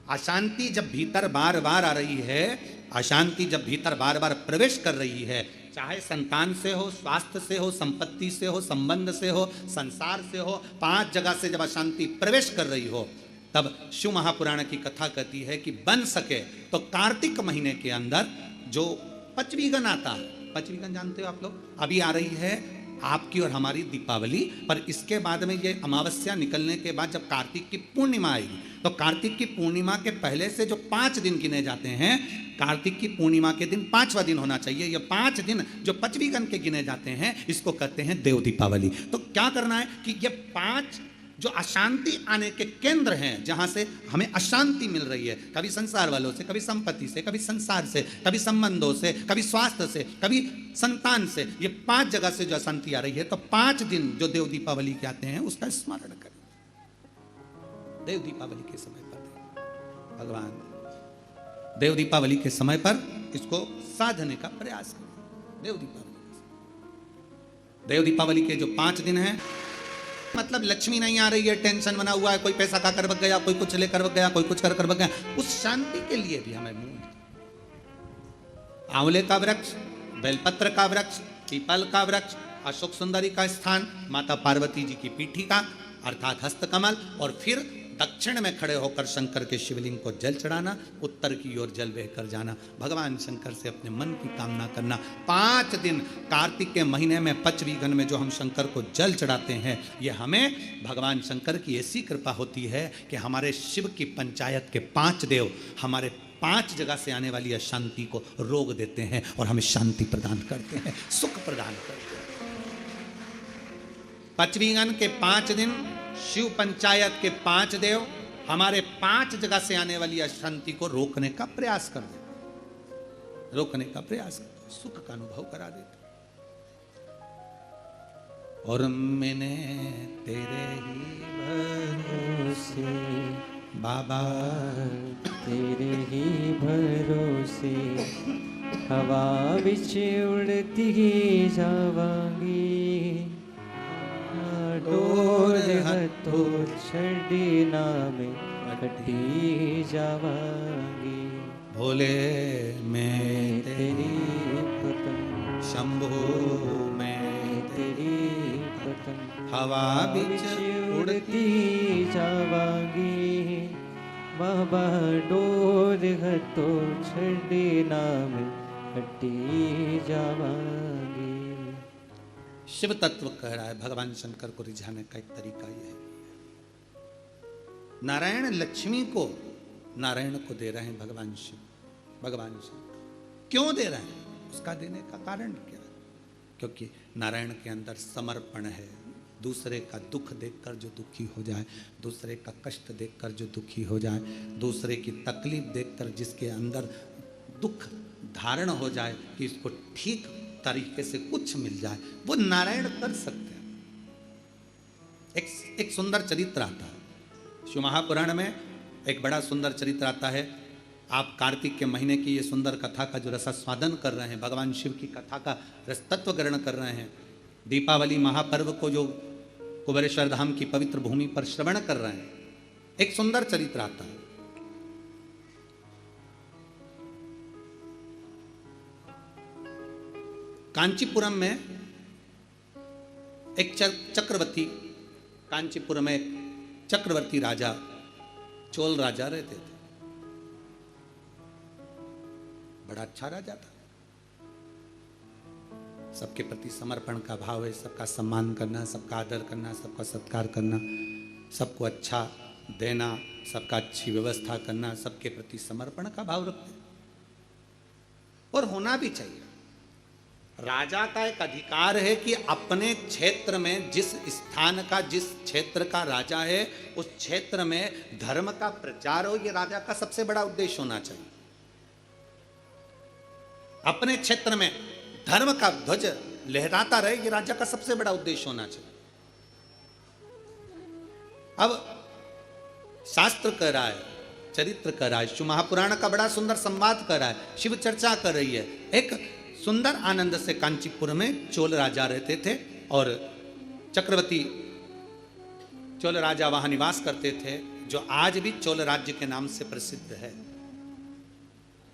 अशांति जब भीतर बार बार आ रही है, अशांति जब भीतर बार बार प्रवेश कर रही है, चाहे संतान से हो, स्वास्थ्य से हो, संपत्ति से हो, संबंध से हो, संसार से हो, 5 जगह से जब अशांति प्रवेश कर रही हो, तब शिव महापुराण की कथा कहती है कि बन सके तो कार्तिक महीने के अंदर जो पचवीगन आता है, पचवीगन जानते हो आप लोग, अभी आ रही है आपकी और हमारी दीपावली, पर इसके बाद में ये अमावस्या निकलने के बाद जब कार्तिक की पूर्णिमा आएगी, तो कार्तिक की पूर्णिमा के पहले से जो 5 दिन गिने जाते हैं, कार्तिक की पूर्णिमा के दिन 5वां दिन होना चाहिए। ये 5 दिन जो पचवीगन के गिने जाते हैं, इसको कहते हैं देव दीपावली। तो क्या करना है कि ये 5 जो अशांति आने के केंद्र हैं, जहां से हमें अशांति मिल रही है, कभी संसार वालों से, कभी संपत्ति से, कभी संसार से, कभी संबंधों से, कभी स्वास्थ्य से, कभी संतान से, ये 5 जगह से जो अशांति आ रही है, तो 5 दिन जो देव दीपावली के आते हैं उसका स्मरण करें। देव दीपावली के समय पर भगवान देव दीपावली के समय पर इसको साधने का प्रयास करें। देव दीपावली के जो 5 दिन हैं, मतलब लक्ष्मी नहीं आ रही है, टेंशन बना हुआ है, कोई पैसा खाकर बग गया, कोई कुछ लेकर बग गया, कोई कुछ कर बग गया, उस शांति के लिए भी हमें आंवले का वृक्ष, बेलपत्र का वृक्ष, पीपल का वृक्ष, अशोक सुंदरी का स्थान, माता पार्वती जी की पीठी का अर्थात हस्तकमल, और फिर दक्षिण में खड़े होकर शंकर के शिवलिंग को जल चढ़ाना, उत्तर की ओर जल बहकर जाना, भगवान शंकर से अपने मन की कामना करना। 5 दिन कार्तिक के महीने में पचवीगन में जो हम शंकर को जल चढ़ाते हैं, ये हमें भगवान शंकर की ऐसी कृपा होती है कि हमारे शिव की पंचायत के 5 देव हमारे 5 जगह से आने वाली अशांति को रोक देते हैं और हमें शांति प्रदान करते हैं, सुख प्रदान करते हैं। पचवीगन के 5 दिन शिव पंचायत के 5 देव हमारे 5 जगह से आने वाली अशांति को रोकने का प्रयास कर देते, रोकने का प्रयास करते, सुख का अनुभव करा देते। और मैंने तेरे ही भरोसे बाबा, तेरे ही भरोसे हवा विच उड़ती जावांगी, डोर हथों छड़ी नामे कटी जावांगी। भोले मैं तेरी पतंग, शंभु मैं तेरी पतंग हवा बिच उड़ती जावांगी, बाबा डोर हथों छड़ी नामे कटी जावांगी। शिव तत्व कह रहा है, भगवान शंकर को रिझाने का एक तरीका यह है। नारायण लक्ष्मी को नारायण को दे रहे हैं भगवान शिव, भगवान शंकर क्यों दे रहे हैं, उसका देने का कारण क्या है? क्योंकि नारायण के अंदर समर्पण है। दूसरे का दुख देखकर जो दुखी हो जाए, दूसरे का कष्ट देखकर जो दुखी हो जाए, दूसरे की तकलीफ देखकर जिसके अंदर दुख धारण हो जाए कि इसको ठीक तरीके से कुछ मिल जाए, वो नारायण कर सकते हैं। एक सुंदर चरित्र आता है शिव महापुराण में, एक बड़ा सुंदर चरित्र आता है। आप कार्तिक के महीने की ये सुंदर कथा का जो रसास्वादन कर रहे हैं, भगवान शिव की कथा का रसतत्व ग्रहण कर रहे हैं, दीपावली महापर्व को जो कुबेरेश्वर धाम की पवित्र भूमि पर श्रवण कर रहे हैं, एक सुंदर चरित्र आता है। कांचीपुरम में एक चक्रवर्ती, कांचीपुरम में एक चक्रवर्ती राजा, चोल राजा रहते थे। बड़ा अच्छा राजा था, सबके प्रति समर्पण का भाव है, सबका सम्मान करना, सबका आदर करना, सबका सत्कार करना, सबको अच्छा देना, सबका अच्छी व्यवस्था करना, सबके प्रति समर्पण का भाव रखते हैं। और होना भी चाहिए। राजा का एक अधिकार है कि अपने क्षेत्र में जिस स्थान का, जिस क्षेत्र का राजा है, उस क्षेत्र में धर्म का प्रचार हो, ये राजा का सबसे बड़ा उद्देश्य होना चाहिए। अपने क्षेत्र में धर्म का ध्वज लहराता रहे, ये राजा का सबसे बड़ा उद्देश्य होना चाहिए। अब शास्त्र कह रहा है, चरित्र कर रहा है, शिव महापुराण का बड़ा सुंदर संवाद कर रहा है, शिव चर्चा कर रही है। एक सुंदर आनंद से कांचीपुर में चोल राजा रहते थे और चक्रवर्ती चोल राजा वहां निवास करते थे, जो आज भी चोल राज्य के नाम से प्रसिद्ध है।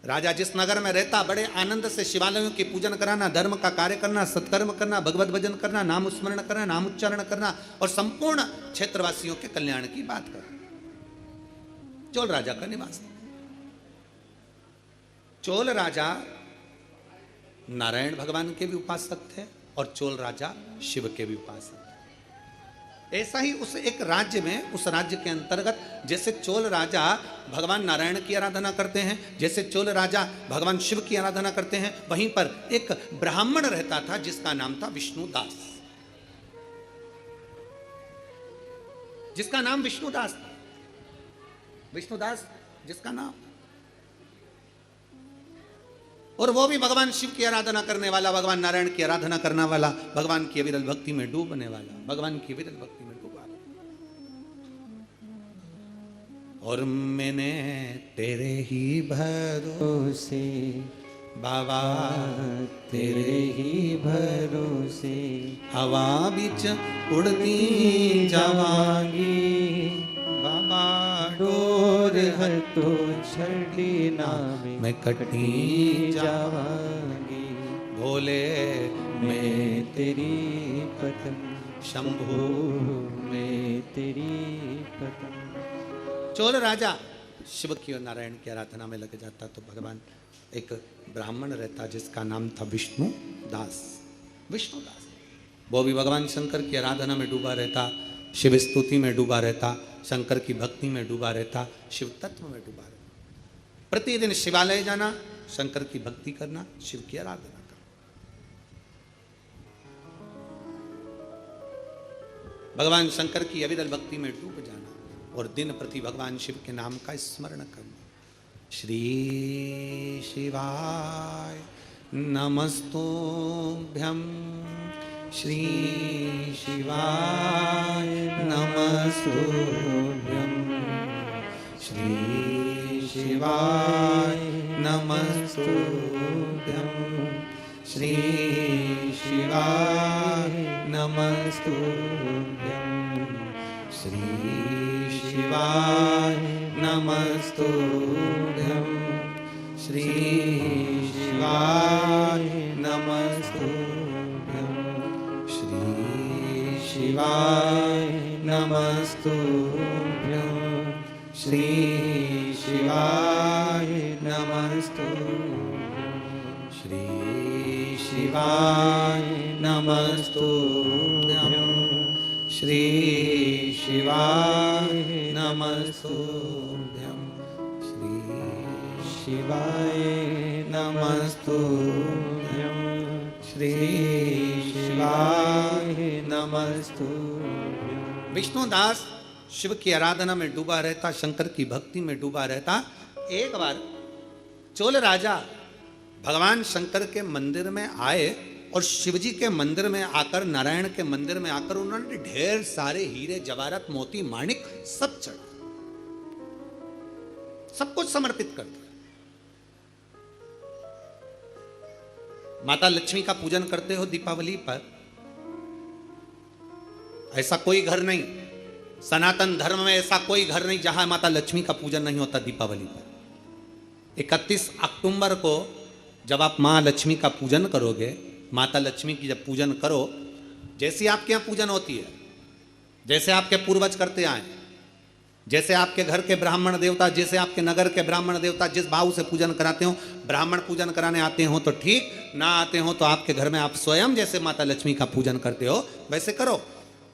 राजा जिस नगर में रहता, बड़े आनंद से शिवालयों की पूजन कराना, धर्म का कार्य करना, सत्कर्म करना, भगवत भजन करना, नाम स्मरण करना, नाम उच्चारण करना और संपूर्ण क्षेत्रवासियों के कल्याण की बात करना, चोल राजा का निवास था। चोल राजा नारायण भगवान के भी उपासक थे और चोल राजा शिव के भी उपासक थे। ऐसा ही उस एक राज्य में, उस राज्य के अंतर्गत जैसे चोल राजा भगवान नारायण की आराधना करते हैं, जैसे चोल राजा भगवान शिव की आराधना करते हैं, वहीं पर एक ब्राह्मण रहता था जिसका नाम था विष्णुदास, जिसका नाम विष्णुदास था। विष्णुदास जिसका नाम, और वो भी भगवान शिव की आराधना करने वाला, भगवान नारायण की आराधना करने वाला, भगवान की अविरल भक्ति में डूबने वाला, भगवान की अविरल भक्ति में डूबा। और मैंने तेरे ही भरोसे बाबा, तेरे ही भरोसे हवा बिच उड़ती जावांगी बाबा, डोर हर तो छड़ी नाम मैं कटी जावांगी। भोले मैं तेरी पतंग शंभु मैं तेरी पतंग। चोल राजा शिव की और नारायण की आराधना में लग जाता तो भगवान, एक ब्राह्मण रहता जिसका नाम था विष्णुदास। विष्णुदास वो भी भगवान शंकर की आराधना में डूबा रहता, शिव स्तुति में डूबा रहता, शंकर की भक्ति में डूबा रहता, शिव तत्व में डूबा रहता। प्रतिदिन शिवालय जाना, शंकर की भक्ति करना, शिव की आराधना करना, भगवान शंकर की अविरल भक्ति में डूब जाना और दिन प्रति भगवान शिव के नाम का स्मरण करना। श्री शिवाय नमस्तुभ्यं, श्री शिवाय नमस्तुभ्यं, श्री शिवाय नमस्तुभ्यं, श्री शिवाय नमस्तुभ्यं, श्री शिवाय नमस्तुभ्यं, श्री शिवाय नमस्तुभ्यं, श्री शिवाय नमस्तुभ्यं, श्री शिवाय नमस्तुभ्यं, श्री शिवाय नमस्तुभ्यं, श्री शिवाय नमस्तुभ्यं, श्री शिवाय नमस्तुभ्यं, श्री शिवाय नमस्तुभ्यं। विष्णुदास शिव की आराधना में डूबा रहता, शंकर की भक्ति में डूबा रहता। एक बार चोल राजा भगवान शंकर के मंदिर में आए और शिवजी के मंदिर में आकर, नारायण के मंदिर में आकर उन्होंने ढेर सारे हीरे जवाहरात मोती माणिक सब चढ़ा, सब कुछ समर्पित कर दिया। माता लक्ष्मी का पूजन करते हो दीपावली पर, ऐसा कोई घर नहीं, सनातन धर्म में ऐसा कोई घर नहीं जहां माता लक्ष्मी का पूजन नहीं होता दीपावली पर। 31 अक्टूबर को जब आप मां लक्ष्मी का पूजन करोगे, माता लक्ष्मी की जब पूजन करो, जैसी आपके यहां पूजन होती है, जैसे आपके पूर्वज करते आए, जैसे आपके घर के ब्राह्मण देवता, जैसे आपके नगर के ब्राह्मण देवता जिस भाव से पूजन कराते हो, ब्राह्मण पूजन कराने आते हो तो ठीक, ना आते हो तो आपके घर में आप स्वयं जैसे माता लक्ष्मी का पूजन करते हो वैसे करो।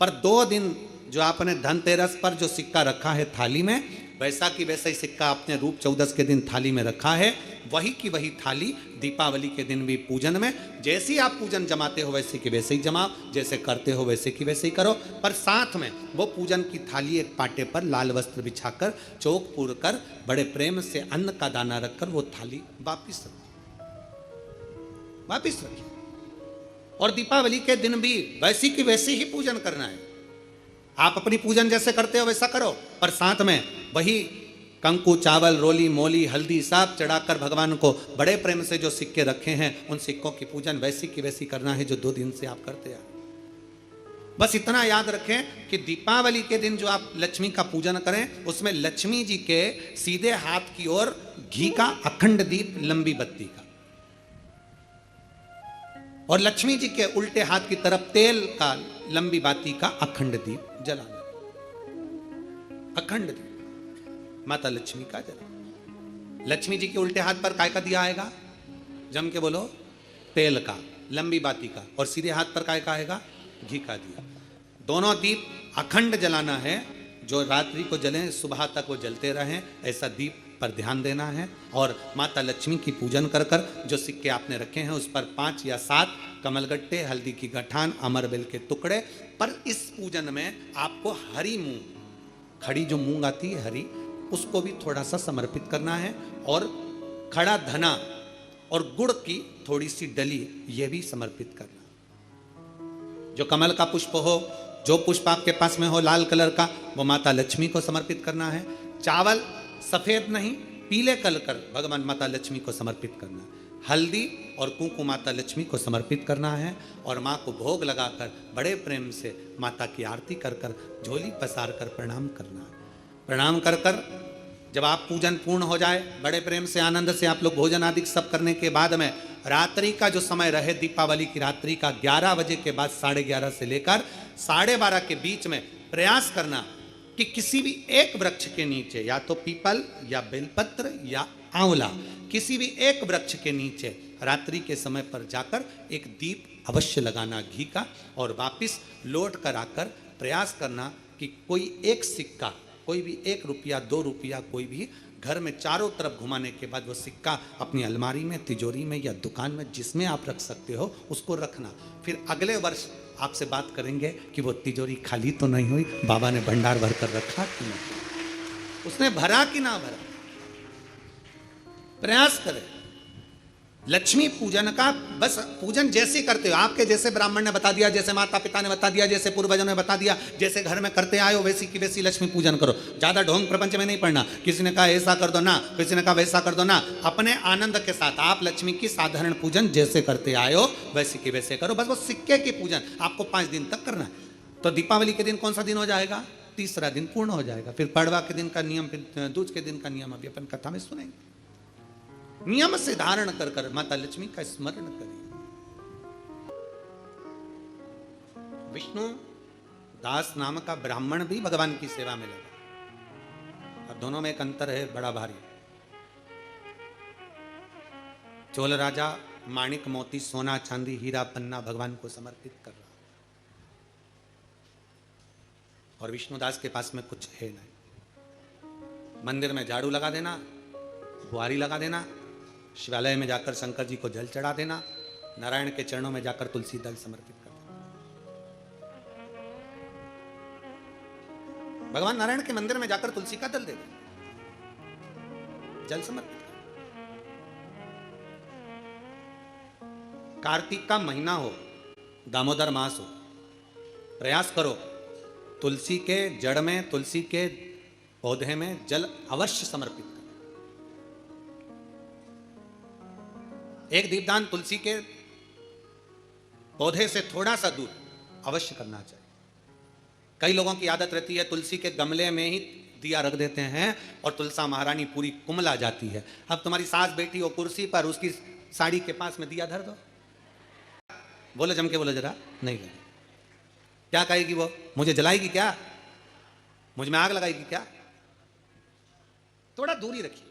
पर 2 दिन जो आपने धनतेरस पर जो सिक्का रखा है थाली में, वैसा की वैसा ही सिक्का आपने रूप 14 के दिन थाली में रखा है, वही की वही थाली दीपावली के दिन भी पूजन में, जैसे ही आप पूजन जमाते हो वैसे की वैसे ही जमाओ, जैसे करते हो वैसे की वैसे ही करो। पर साथ में वो पूजन की थाली एक पाटे पर लाल वस्त्र बिछाकर, चौक पूर कर, बड़े प्रेम से अन्न का दाना रखकर वो थाली वापिस रखिए। और दीपावली के दिन भी वैसी की वैसे ही पूजन करना है। आप अपनी पूजन जैसे करते हो वैसा करो, पर साथ में वही कंकु, चावल, रोली, मोली, हल्दी सब चढ़ाकर भगवान को बड़े प्रेम से जो सिक्के रखे हैं, उन सिक्कों की पूजन वैसी की वैसी करना है जो 2 दिन से आप करते हैं। बस इतना याद रखें कि दीपावली के दिन जो आप लक्ष्मी का पूजन करें, उसमें लक्ष्मी जी के सीधे हाथ की ओर घी का अखंड दीप, लंबी बत्ती का, और लक्ष्मी जी के उल्टे हाथ की तरफ तेल का, लंबी बाती का अखंड दीप जलाना। अखंड दीप माता लक्ष्मी का जला। लक्ष्मी जी के उल्टे हाथ पर काय का दिया आएगा? जम के बोलो, तेल का, लंबी बाती का, और सीधे हाथ पर काय का आएगा? घी का दिया। दोनों दीप अखंड जलाना है, जो रात्रि को जलें सुबह तक वो जलते रहें, ऐसा दीप पर ध्यान देना है। और माता लक्ष्मी की पूजन कर कर जो सिक्के आपने रखे हैं उस पर 5 या 7 कमलगट्टे, हल्दी की गठान, अमरबेल के टुकड़े। पर इस पूजन में आपको हरी मूंग, खड़ी जो मूंग आती है हरी, उसको भी थोड़ा सा समर्पित करना है, और खड़ा धना और गुड़ की थोड़ी सी डली ये भी समर्पित करना। जो कमल का पुष्प हो, जो पुष्प आपके पास में हो लाल कलर का, वो माता लक्ष्मी को समर्पित करना है। चावल सफेद नहीं, पीले कलर कर भगवान माता लक्ष्मी को समर्पित करना है। हल्दी और कुंकु माता लक्ष्मी को समर्पित करना है, और माँ को भोग लगाकर बड़े प्रेम से माता की आरती कर कर, झोली पसार कर प्रणाम करना है। प्रणाम कर कर जब आप पूजन पूर्ण हो जाए, बड़े प्रेम से आनंद से आप लोग भोजन आदि सब करने के बाद में, रात्रि का जो समय रहे दीपावली की रात्रि का 11 बजे के बाद 11:30 से लेकर 12:30 के बीच में प्रयास करना कि किसी भी एक वृक्ष के नीचे, या तो पीपल या बेलपत्र या आंवला, किसी भी एक वृक्ष के नीचे रात्रि के समय पर जाकर एक दीप अवश्य लगाना घी का, और वापिस लौट कर आकर प्रयास करना कि कोई एक सिक्का, कोई भी 1 रुपया 2 रुपया, कोई भी घर में चारों तरफ घुमाने के बाद वो सिक्का अपनी अलमारी में, तिजोरी में या दुकान में जिसमें आप रख सकते हो उसको रखना। फिर अगले वर्ष आपसे बात करेंगे कि वो तिजोरी खाली तो नहीं हुई, बाबा ने भंडार भर कर रखा कि नहीं, उसने भरा कि ना भरा। प्रयास करें। लक्ष्मी पूजन का बस पूजन जैसे करते हो, आपके जैसे ब्राह्मण ने बता दिया, जैसे माता पिता ने बता दिया, जैसे पूर्वजों ने बता दिया, जैसे घर में करते आए हो वैसी की वैसी लक्ष्मी पूजन करो। ज्यादा ढोंग प्रपंच में नहीं पड़ना, किसी ने कहा ऐसा कर दो ना, किसी ने कहा वैसा कर दो ना। अपने आनंद के साथ आप लक्ष्मी की साधारण पूजन जैसे करते आए हो वैसी की वैसे करो। बस वो सिक्के की पूजन आपको 5 दिन तक करना है। तो दीपावली के दिन कौन सा दिन हो जाएगा? 3रा दिन पूर्ण हो जाएगा। फिर पड़वा के दिन का नियम, फिर दूज के दिन का नियम अभी अपन कथा में सुनेंगे। नियम से धारण कर कर माता लक्ष्मी का स्मरण करिए। विष्णु दास नाम का ब्राह्मण भी भगवान की सेवा में लगा। अब दोनों में एक अंतर है बड़ा भारी। चोल राजा माणिक, मोती, सोना, चांदी, हीरा, पन्ना भगवान को समर्पित कर रहा, और विष्णुदास के पास में कुछ है नहीं। मंदिर में झाड़ू लगा देना, बुआरी लगा देना, शिवालय में जाकर शंकर जी को जल चढ़ा देना, नारायण के चरणों में जाकर तुलसी दल समर्पित कर देना। भगवान नारायण के मंदिर में जाकर तुलसी का दल दे दो, जल समर्पित करो। कार्तिक का महीना हो, दामोदर मास हो, प्रयास करो तुलसी के जड़ में, तुलसी के पौधे में जल अवश्य समर्पित करो। एक दीपदान तुलसी के पौधे से थोड़ा सा दूर अवश्य करना चाहिए। कई लोगों की आदत रहती है तुलसी के गमले में ही दिया रख देते हैं और तुलसा महारानी पूरी कुमला जाती है। अब तुम्हारी सास बैठी हो कुर्सी पर, उसकी साड़ी के पास में दिया धर दो। बोलो जम के बोलो जरा, नहीं लगे। क्या कहेगी वो? मुझे जलाएगी क्या? मुझ में आग लगाएगी क्या? थोड़ा दूरी रखिए।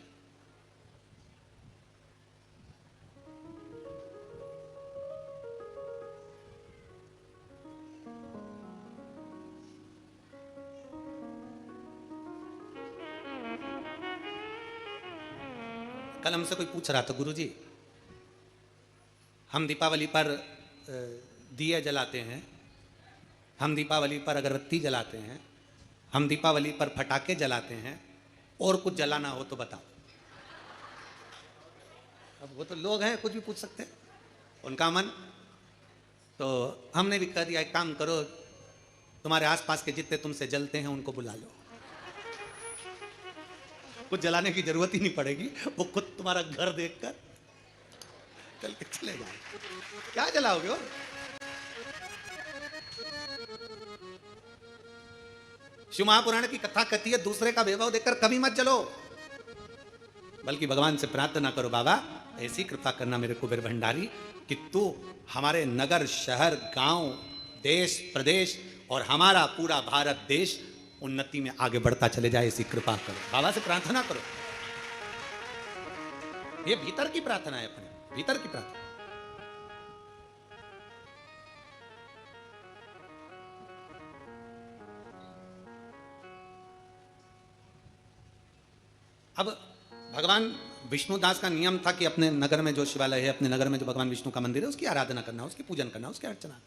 कल हमसे कोई पूछ रहा था, गुरुजी हम दीपावली पर दिए जलाते हैं, हम दीपावली पर अगरबत्ती जलाते हैं, हम दीपावली पर फटाके जलाते हैं, और कुछ जलाना हो तो बताओ। अब वो तो लोग हैं, कुछ भी पूछ सकते हैं, उनका मन। तो हमने भी कह दिया एक काम करो, तुम्हारे आसपास के जितने तुमसे जलते हैं उनको बुला लो, कुछ जलाने की जरूरत ही नहीं पड़ेगी, वो खुद तुम्हारा घर देखकर चल के चले जाए। क्या जलाओगे? और शिव महापुराण की कथा कहती है दूसरे का वैभव देखकर कभी मत जलो, बल्कि भगवान से प्रार्थना करो, बाबा ऐसी कृपा करना मेरे कुबेर भंडारी कि तू हमारे नगर, शहर, गांव, देश, प्रदेश और हमारा पूरा भारत देश उन्नति में आगे बढ़ता चले जाए, ऐसी कृपा करो। बाबा से प्रार्थना करो। ये भीतर की प्रार्थना है, अपने भीतर की प्रार्थना। अब भगवान विष्णुदास का नियम था कि अपने नगर में जो शिवालय है, अपने नगर में जो भगवान विष्णु का मंदिर है, उसकी आराधना करना, उसकी पूजन करना, उसकी अर्चना।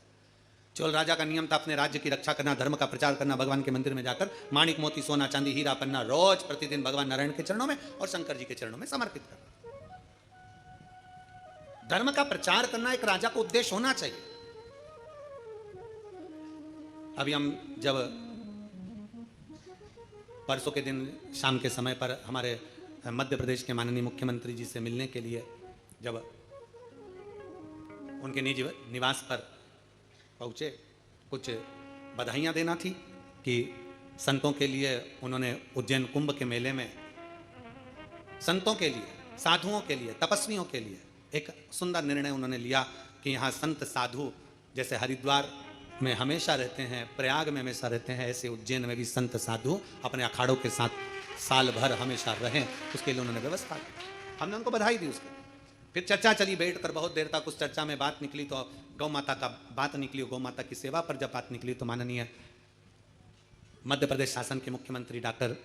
चोल राजा का नियम था अपने राज्य की रक्षा करना, धर्म का प्रचार करना, भगवान के मंदिर में जाकर माणिक मोती सोना चांदी हीरा पन्ना रोज प्रतिदिन भगवान नारायण के चरणों में और शंकर जी के चरणों में समर्पित करना। धर्म का प्रचार करना एक राजा को उद्देश्य होना चाहिए। अभी हम जब परसों के दिन शाम के समय पर हमारे मध्य प्रदेश के माननीय मुख्यमंत्री जी से मिलने के लिए जब उनके निज निवास पर पहुँचे, कुछ बधाइयाँ देना थी कि संतों के लिए उन्होंने उज्जैन कुंभ के मेले में संतों के लिए, साधुओं के लिए, तपस्वियों के लिए एक सुंदर निर्णय उन्होंने लिया कि यहाँ संत साधु जैसे हरिद्वार में हमेशा रहते हैं, प्रयाग में हमेशा रहते हैं, ऐसे उज्जैन में भी संत साधु अपने अखाड़ों के साथ साल भर हमेशा रहें, उसके लिए उन्होंने व्यवस्था की। हमने उनको बधाई दी। उसके फिर चर्चा चली बैठकर बहुत देर तक। उस चर्चा में बात निकली तो गौ माता का बात निकली, गौ माता की सेवा पर जब बात निकली तो माननीय मध्य प्रदेश शासन के मुख्यमंत्री डॉक्टर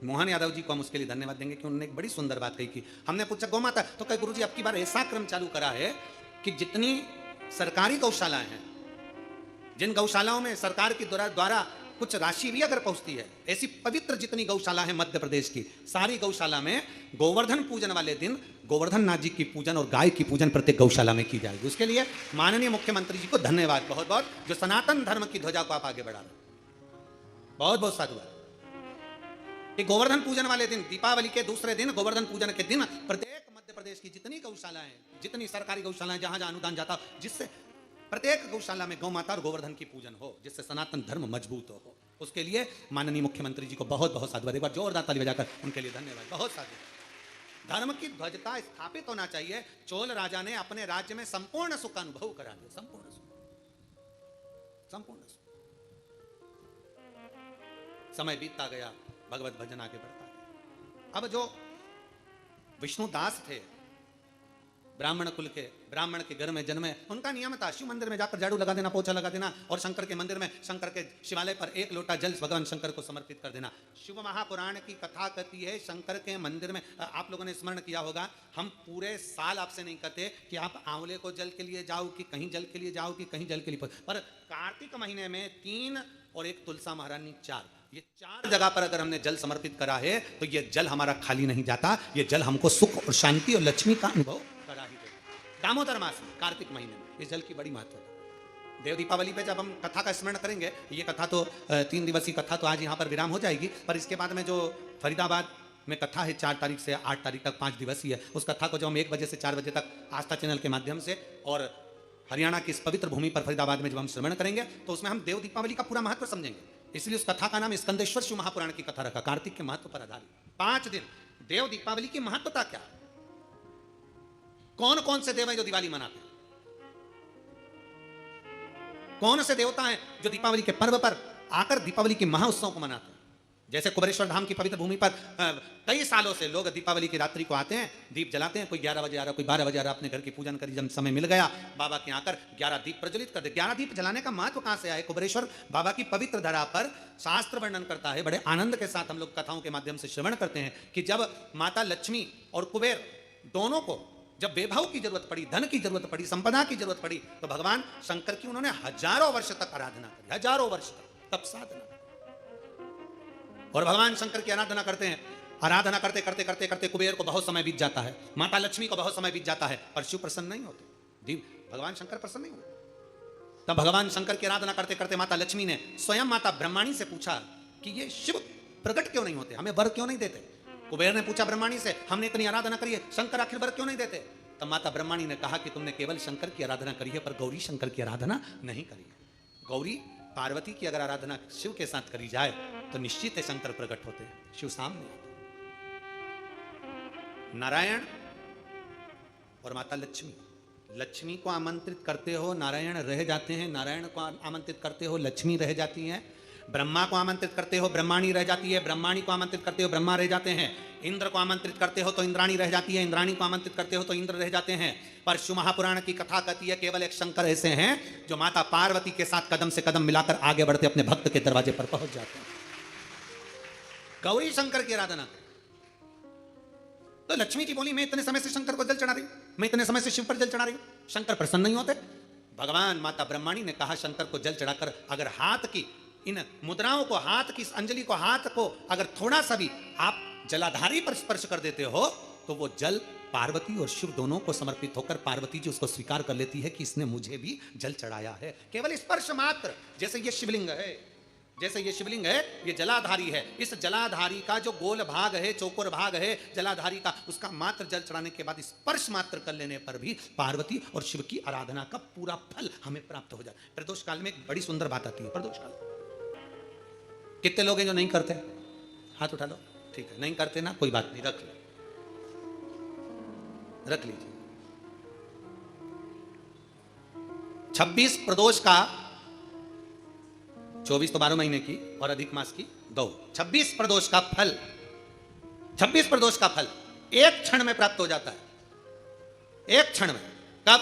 मोहन यादव जी को हम उसके लिए धन्यवाद देंगे कि उन्होंने एक बड़ी सुंदर बात कही कि हमने पूछा गौ माता, तो कहे गुरुजी अब की बार ऐसा क्रम चालू करा है कि जितनी सरकारी गौशालाएं हैं, जिन गौशालाओं में सरकार के द्वारा कुछ राशि भी अगर पहुंचती है, ऐसी पवित्र जितनी गौशाला है मध्य प्रदेश की, सारी गौशाला में गोवर्धन पूजन वाले दिन गोवर्धन नाथ जी की पूजन और गाय की पूजन प्रत्येक गौशाला में की जाएगी। उसके लिए माननीय मुख्यमंत्री जी को धन्यवाद बहुत बहुत, जो सनातन धर्म की ध्वजा को आप आगे बढ़ा रहे हैं। बहुत बहुत साधुवाद। कि गोवर्धन पूजन वाले दिन, दीपावली के दूसरे दिन, गोवर्धन पूजन के दिन प्रत्येक मध्य प्रदेश की जितनी गौशालाएं, जितनी सरकारी गौशालाएं, जहां जहां अनुदान जाता, जिससे प्रत्येक गौशाला में गौ माता और गोवर्धन की पूजन हो, जिससे सनातन धर्म मजबूत हो। उसके लिए माननीय मुख्यमंत्री जी को बहुत बहुत साधुवाद। एक बार जोरदार ताली बजाकर उनके लिए धन्यवाद। बहुत साधु। धर्म की ध्वजता स्थापित होना चाहिए। चोल राजा ने अपने राज्य में संपूर्ण सुख का अनुभव करा दिया, संपूर्ण सुख, संपूर्ण सुख। समय बीतता गया, भगवत भजन आगे बढ़ता गया। अब जो विष्णुदास थे, ब्राह्मण कुल के, ब्राह्मण के घर में जन्मे, उनका नियम था शिव मंदिर में जाकर झाड़ू लगा देना, पोछा लगा देना और शंकर के मंदिर में, शंकर के शिवालय पर एक लोटा जल भगवान शंकर को समर्पित कर देना। शिव महापुराण की कथा कहती है शंकर के मंदिर में, आप लोगों ने स्मरण किया होगा, हम पूरे साल आपसे नहीं कहते कि आप आंवले को जल के लिए जाओ, कि कहीं जल के लिए जाओ, कि कहीं जल के लिए, पर कार्तिक महीने में 3 और एक तुलसा महारानी 4, ये 4 जगह पर अगर हमने जल समर्पित करा है तो ये जल हमारा खाली नहीं जाता, ये जल हमको सुख और शांति और लक्ष्मी का अनुभव करा ही देता। दामोदर मास में, कार्तिक महीने में इस जल की बड़ी महत्व है। देव दीपावली पे जब हम कथा का स्मरण करेंगे, ये कथा तो 3 दिवसीय कथा तो आज यहाँ पर विराम हो जाएगी, पर इसके बाद में जो फरीदाबाद में कथा है 4 तारीख से 8 तारीख तक 5 दिवसीय है, उस कथा को जो हम 1 बजे से 4 बजे तक आस्था चैनल के माध्यम से और हरियाणा की इस पवित्र भूमि पर फरीदाबाद में जब हम श्रवण करेंगे तो उसमें हम देव दीपावली का पूरा महत्व समझेंगे। इसलिए उस कथा का नाम स्कंदेश्वर शिव महापुराण की कथा रखा, कार्तिक के महत्व पर आधारित। 5 दिन देव दीपावली की महत्वता क्या है? कौन कौन से देव हैं जो दिवाली मनाते हैं? कौन से देवता हैं जो दीपावली के पर्व पर आकर दीपावली के महाउत्सव को मनाते हैं? जैसे कुबेरेश्वर धाम की पवित्र भूमि पर कई सालों से लोग दीपावली की रात्रि को आते हैं, दीप जलाते हैं। कोई 11 बजे आ रहा, कोई 12 बजे आ रहा, अपने घर की पूजन करी, जब समय मिल गया बाबा के आकर 11 दीप प्रज्वलित कर दे। 11 दीप जलाने का महत्व कहां से आए? कुबेरेश्वर बाबा की पवित्र धरा पर शास्त्र वर्णन करता है, बड़े आनंद के साथ हम लोग कथाओं के माध्यम से श्रवण करते हैं कि जब माता लक्ष्मी और कुबेर दोनों को जब वैभव की जरूरत पड़ी, धन की जरूरत पड़ी, संपदा की जरूरत पड़ी, तो भगवान शंकर की उन्होंने हजारों वर्ष तक आराधना करी, हजारों वर्ष तक तप साधना। और भगवान शंकर की आराधना करते हैं, आराधना करते करते करते करते कुबेर को बहुत समय बीत जाता है, माता लक्ष्मी को बहुत समय बीत जाता है, पर शिव प्रसन्न नहीं होते, भगवान शंकर प्रसन्न नहीं होते। तब भगवान शंकर की आराधना करते करते माता लक्ष्मी ने स्वयं माता ब्रह्माणी से पूछा कि ये शिव प्रकट क्यों नहीं होते, हमें वर क्यों नहीं देते? कुबेर ने पूछा ब्रह्माणी से, हमने इतनी आराधना करी है, शंकर आखिर वर क्यों नहीं देते? तब माता ब्रह्माणी ने कहा कि तुमने केवल शंकर की आराधना करी है, पर गौरी शंकर की आराधना नहीं करी है। गौरी पार्वती की अगर आराधना शिव के साथ करी जाए तो निश्चित है शंकर प्रकट होते हैं, शिव सामने आते। नारायण और माता लक्ष्मी, लक्ष्मी को आमंत्रित करते हो नारायण रह जाते हैं, नारायण को आमंत्रित करते हो लक्ष्मी रह जाती हैं, ब्रह्मा को आमंत्रित करते हो ब्रह्माणी रह जाती है, ब्रह्माणी को आमंत्रित करते हो ब्रह्मा रह जाते हैं, इंद्र को आमंत्रित करते हो तो इंद्राणी रह जाती है, इंद्राणी को आमंत्रित करते हो तो इंद्र रह जाते हैं। पर शिव महापुराण की कथा कहती है केवल एक शंकर ऐसे हैं जो माता पार्वती के साथ कदम से कदम मिलाकर आगे बढ़ते अपने भक्त के दरवाजे पर पहुंच जाते हैं। गौरी शंकर की आराधना तो लक्ष्मी जी बोली, मैं इतने समय से शंकर को जल चढ़ा रही हूं, मैं इतने समय से शिव पर जल चढ़ा रही हूं, शंकर प्रसन्न नहीं होते? भगवान माता ब्रह्माणी ने कहा शंकर को जल चढ़ाकर अगर हाथ की इन मुद्राओं को, हाथ की अंजलि को, हाथ को अगर थोड़ा सा भी आप जलाधारी पर स्पर्श कर देते हो तो वो जल पार्वती और शिव दोनों को समर्पित होकर पार्वती जी उसको स्वीकार कर लेती है कि इसने मुझे भी जल चढ़ाया है। केवल स्पर्श मात्र, जैसे ये शिवलिंग है, जैसे ये शिवलिंग है, ये जलाधारी है, इस जलाधारी का जो गोल भाग है, चौकोर भाग है जलाधारी का, उसका मात्र जल चढ़ाने के बाद स्पर्श मात्र कर लेने पर भी पार्वती और शिव की आराधना का पूरा फल हमें प्राप्त हो जाए। प्रदोष काल में एक बड़ी सुंदर बात आती है। प्रदोष काल कितने लोग हैं जो नहीं करते? हाथ उठा लो। ठीक है, नहीं करते ना, कोई बात नहीं, रख लो, रख लीजिए। 26 प्रदोष का, 24 तो 12 महीने की और अधिक मास की 2, 26 प्रदोष का फल, 26 प्रदोष का फल एक क्षण में प्राप्त हो जाता है। एक क्षण में। कब?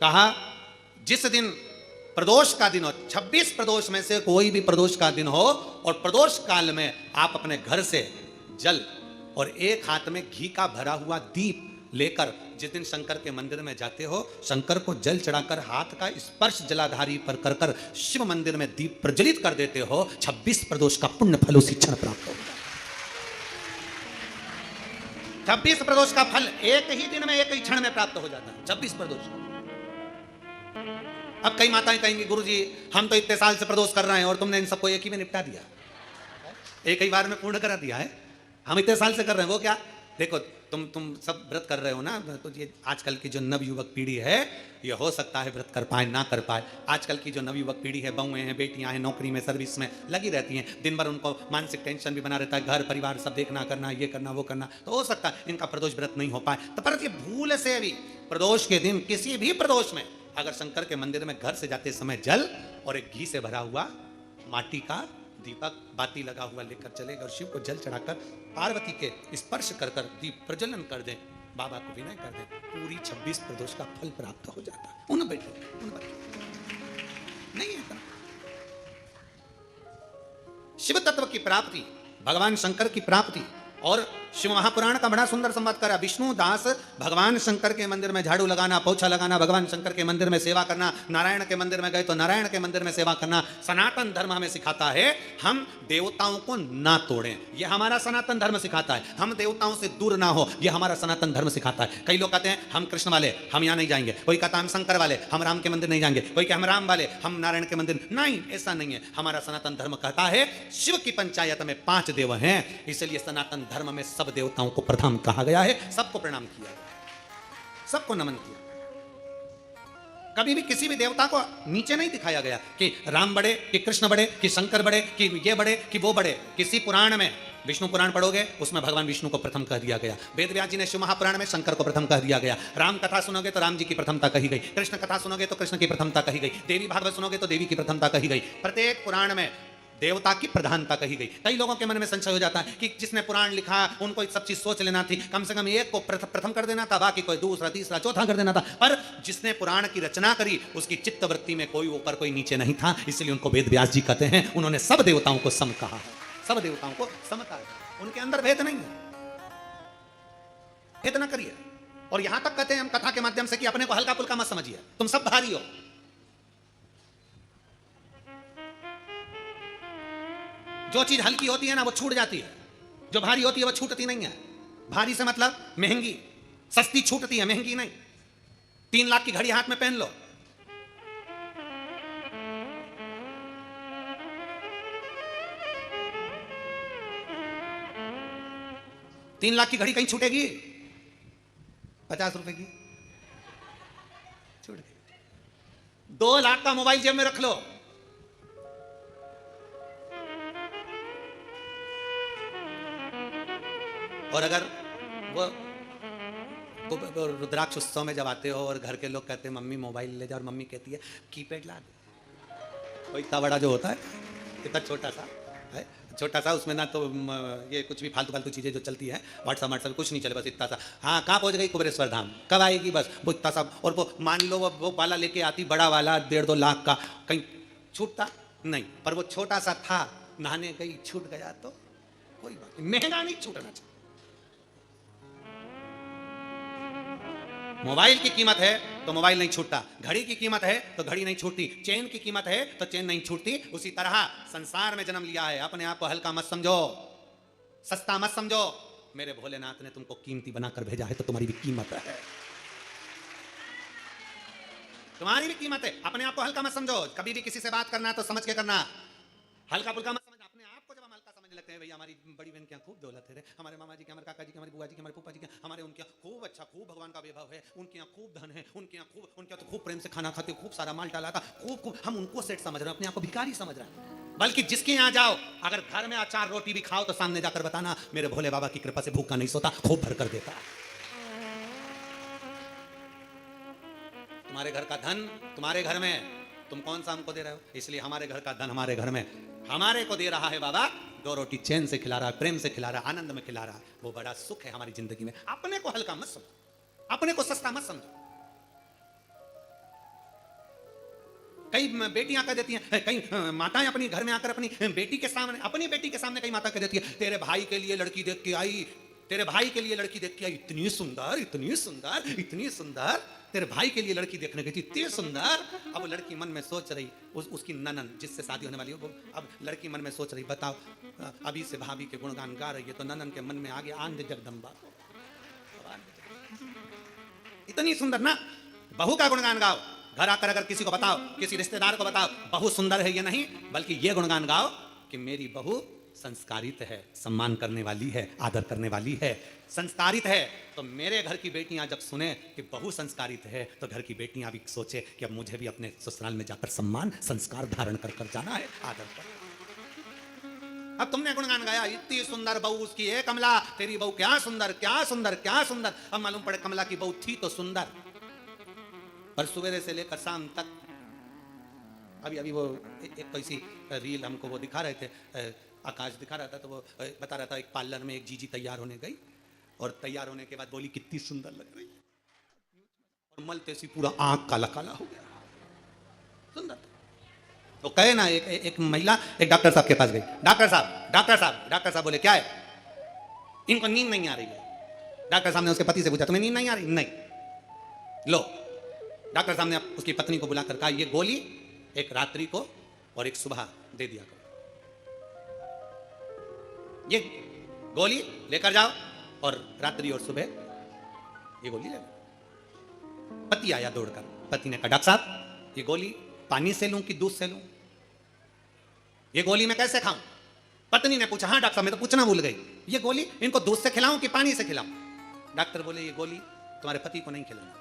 कहा जिस दिन प्रदोष का दिन हो, 26 प्रदोष में से कोई भी प्रदोष का दिन हो और प्रदोष काल में आप अपने घर से जल और एक हाथ में घी का भरा हुआ दीप लेकर जिस दिन शंकर के मंदिर में जाते हो, शंकर को जल चढ़ाकर हाथ का स्पर्श जलाधारी पर कर कर शिव मंदिर में दीप प्रज्वलित कर देते हो, 26 प्रदोष का पुण्य फल उसी क्षण प्राप्त होगा। 26 प्रदोष का फल एक ही दिन में, एक ही क्षण में प्राप्त हो जाता है। 26 प्रदोष। अब कई माताएं कहेंगी गुरुजी हम तो इतने साल से प्रदोष कर रहे हैं और तुमने इन सबको एक ही में निपटा दिया, एक ही बार में पूर्ण करा दिया है। हम इतने साल से कर रहे हैं, वो क्या? देखो तुम सब व्रत कर रहे हो ना, तो ये आजकल की जो नवयुवक पीढ़ी है, ये हो सकता है व्रत कर पाए ना कर पाए। आजकल की जो नवयुवक पीढ़ी है, बहुएं हैं, बेटियां हैं, नौकरी में, सर्विस में लगी रहती हैं, दिन भर उनको मानसिक टेंशन भी बना रहता है, घर परिवार सब देखना करना, ये करना वो करना, तो हो सकता है इनका प्रदोष व्रत नहीं हो पाए। तो पर ये भूल से भी प्रदोष के दिन, किसी भी प्रदोष में अगर शंकर के मंदिर में घर से जाते समय जल और एक घी से भरा हुआ माटी का दीपक बाती लगा हुआ लेकर चलेगा और शिव को जल चढ़ाकर पार्वती के स्पर्श कर कर दीप प्रज्वलन कर दें, बाबा को विनय कर दें, पूरी 26 प्रदोष का फल प्राप्त हो जाता है। उन बेटों नहीं है। शिव तत्व की प्राप्ति, भगवान शंकर की प्राप्ति और शिव महापुराण का बड़ा सुंदर संवाद करा। विष्णु दास भगवान शंकर के मंदिर में झाड़ू लगाना, पोछा लगाना, भगवान शंकर के मंदिर में सेवा करना, नारायण के मंदिर में गए तो नारायण के मंदिर में सेवा करना। सनातन धर्म हमें सिखाता है हम देवताओं को ना तोड़ें, यह हमारा सनातन धर्म सिखाता है। हम देवताओं से दूर ना हो, यह हमारा सनातन धर्म सिखाता है। कई लोग कहते हैं हम कृष्ण वाले, हम यहाँ नहीं जाएंगे। कोई कहता है हम शंकर वाले, हम राम के मंदिर नहीं जाएंगे। कोई कहता हम राम वाले, हम नारायण के मंदिर। नहीं, ऐसा नहीं है। हमारा सनातन धर्म कहता है शिव की पंचायत में 5 देव हैं, इसलिए सनातन धर्म में सब देवताओं को प्रथम कहा गया है, सबको प्रणाम किया गया, सबको नमन किया। कभी भी किसी भी देवता को नीचे नहीं दिखाया गया कि राम बड़े, कि कृष्ण बड़े, कि शंकर बड़े, कि ये बड़े, कि वो बड़े। किसी पुराण में, विष्णु पुराण पढ़ोगे उसमें भगवान विष्णु को प्रथम कह दिया गया। वेद व्यास जी ने शिव महापुराण में शंकर को प्रथम कह दिया गया। राम कथा सुनोगे तो राम जी की प्रथमता कही गई। कृष्ण कथा सुनोगे तो कृष्ण की प्रथमता कही गई। देवी भागवत सुनोगे तो देवी की प्रथमता कही गई। प्रत्येक पुराण में देवता की प्रधानता कही गई। कई लोगों के मन में संशय हो जाता है कि जिसने पुराण लिखा उनको सब चीज सोच लेना थी, कम से कम एक को प्रथम कर देना था, बाकी कोई दूसरा, तीसरा, चौथा कर देना था। पर जिसने पुराण की रचना करी उसकी चित्त वृत्ति में कोई ऊपर कोई नीचे नहीं था, इसलिए उनको वेद व्यास जी कहते हैं उन्होंने सब देवताओं को सम कहा है, सब देवताओं को समता है। उनके अंदर भेद नहीं है, भेद ना करिए। और यहां तक कहते हैं हम कथा के माध्यम से कि अपने को हल्का फुल्का मत समझिए, तुम सब भारी हो। जो चीज हल्की होती है ना वो छूट जाती है, जो भारी होती है वो छूटती नहीं है। भारी से मतलब महंगी, सस्ती छूटती है, महंगी नहीं। 3 लाख की घड़ी हाथ में पहन लो, तीन लाख की घड़ी कहीं छूटेगी? 50 रुपए की छूट गई। 2 लाख का मोबाइल जेब में रख लो, और अगर वो रुद्राक्ष उत्सव में जब आते हो और घर के लोग कहते हैं मम्मी मोबाइल ले जाओ, और मम्मी कहती है कीपैड ला दे। कोई इतना बड़ा जो होता है, इतना छोटा सा है, छोटा सा, उसमें ना तो ये कुछ भी फालतू फालतू चीज़ें जो चलती है, व्हाट्सअप कुछ नहीं चले, बस इतना सा। हाँ, कहाँ पहुँच गई कुबेरेश्वर धाम, कब आएगी, बस वो इतना सा। और वो मान लो वो वाला लेके आती, बड़ा वाला 1.5-2 लाख का, कहीं छूटता नहीं। पर वो छोटा सा था, नहाने गई छूट गया तो कोई बात नहीं, महंगा नहीं छूटना चाहिए। मोबाइल की कीमत है तो मोबाइल नहीं छूटता, घड़ी की कीमत है तो घड़ी नहीं छूटती, चेन की कीमत है तो चेन नहीं छूटती। उसी तरह संसार में जन्म लिया है, अपने आप को हल्का मत समझो, सस्ता मत समझो। मेरे भोलेनाथ ने तुमको कीमती बनाकर भेजा है तो तुम्हारी भी कीमत है, तुम्हारी भी कीमत है। अपने आप को हल्का मत समझो। कभी भी किसी से बात करना तो समझ के करना, हल्का फुल्का मत समझना। अपने आप को जब हम हल्का समझने लगते हैं, भैया हमारी बड़ी बहन के यहाँ खूब दौलत है रे, हमारे मामा जी के, हमारे काका जी के, हमारी बुआ जी के, हमारे फूफा जी के, हमारे उनके यहाँ खूब अच्छा, खूब भगवान का वैभव है, उनके यहाँ खूब धन है, उनके यहाँ खूब, उनके यहाँ तो खूब प्रेम से खाना खाते, खूब सारा माल डाला था, खूब हम उनको सेठ समझ रहे हैं, अपने आप को भिखारी समझ रहे हैं। बल्कि जिसके यहाँ जाओ, अगर घर में अचार रोटी भी खाओ तो सामने जाकर बताना मेरे भोले बाबा की कृपा से भूखा नहीं सोता, खूब भर कर देता। तुम्हारे घर का धन तुम्हारे घर में, तुम कौन सा हमको दे रहे हो? इसलिए हमारे घर का धन हमारे घर में हमारे को दे रहा है बाबा, 2 रोटी चैन से खिला रहा है, प्रेम से खिला रहा है, आनंद में खिला रहा है। वो बड़ा सुख है हमारी जिंदगी में। अपने को हल्का मत समझो, अपने को सस्ता मत समझो। कई बेटियां कह देती हैं, कई माताएं अपनी घर में आकर अपनी बेटी के सामने कई माता कह देती है, तेरे भाई के लिए लड़की देख के आई, तेरे भाई के लिए लड़की देख के आई, इतनी सुंदर, इतनी सुंदर, इतनी सुंदर, तेरे भाई के लिए लड़की देखने गई थी, इतनी सुंदर। अब लड़की मन में सोच रही, उसकी ननन जिससे शादी होने वाली हो, अब लड़की मन में सोच रही, बताओ अभी से भाभी के गुणगान गा रही है तो ननन के मन में आ गया आंध जगदम्बा, इतनी सुंदर ना। बहू का गुणगान गाओ, घर आकर अगर किसी को बताओ, किसी रिश्तेदार को बताओ बहू सुंदर है, ये नहीं बल्कि ये गुणगान गाओ कि मेरी बहू संस्कारित है, सम्मान करने वाली है, आदर करने वाली है, संस्कारित है। तो मेरे घर की बेटियां जब सुने कि बहू संस्कारित है तो घर की बेटियां भी सोचे कि अब मुझे भी अपने ससुराल में जाकर सम्मान संस्कार धारण कर कर जाना है, आदर कर। अब तुमने गुणगान गाया, इतनी सुंदर बहू उसकी है कमला, तेरी बहू क्या सुंदर, क्या सुंदर, क्या सुंदर। अब मालूम पड़े कमला की बहू थी तो सुंदर, पर सवेरे से लेकर शाम तक, अभी वो एक तो इसी रील हमको वो दिखा रहे थे, आकाश दिखा रहा था, तो वो बता रहा था एक पार्लर में एक जीजी तैयार होने गई और तैयार होने के बाद बोली कितनी सुंदर लग रही, और मलते सी पूरा आंख काला काला हो गया, सुंदर। तो कहे ना एक महिला एक डॉक्टर साहब के पास गई, डॉक्टर साहब बोले क्या है? इनको नींद नहीं आ रही है। डॉक्टर साहब ने उसके पति से पूछा, तुम्हें नींद नहीं आ रही? नहीं। लो, डॉक्टर साहब ने उसकी पत्नी को बुलाकर कहा, ये गोली एक रात्रि को और एक सुबह दे दिया करो। ये गोली लेकर जाओ और रात्रि और सुबह ये गोली ले लो। पति आया दौड़कर। पति ने कहा, डॉक्टर साहब ये गोली पानी से लूं कि दूध से लूं? ये गोली मैं कैसे खाऊं? पत्नी ने पूछा, हाँ डॉक्टर साहब मैं तो पूछना भूल गई, ये गोली इनको दूध से खिलाऊं कि पानी से खिलाऊं? डॉक्टर बोले, ये गोली तुम्हारे पति को नहीं खिलाना।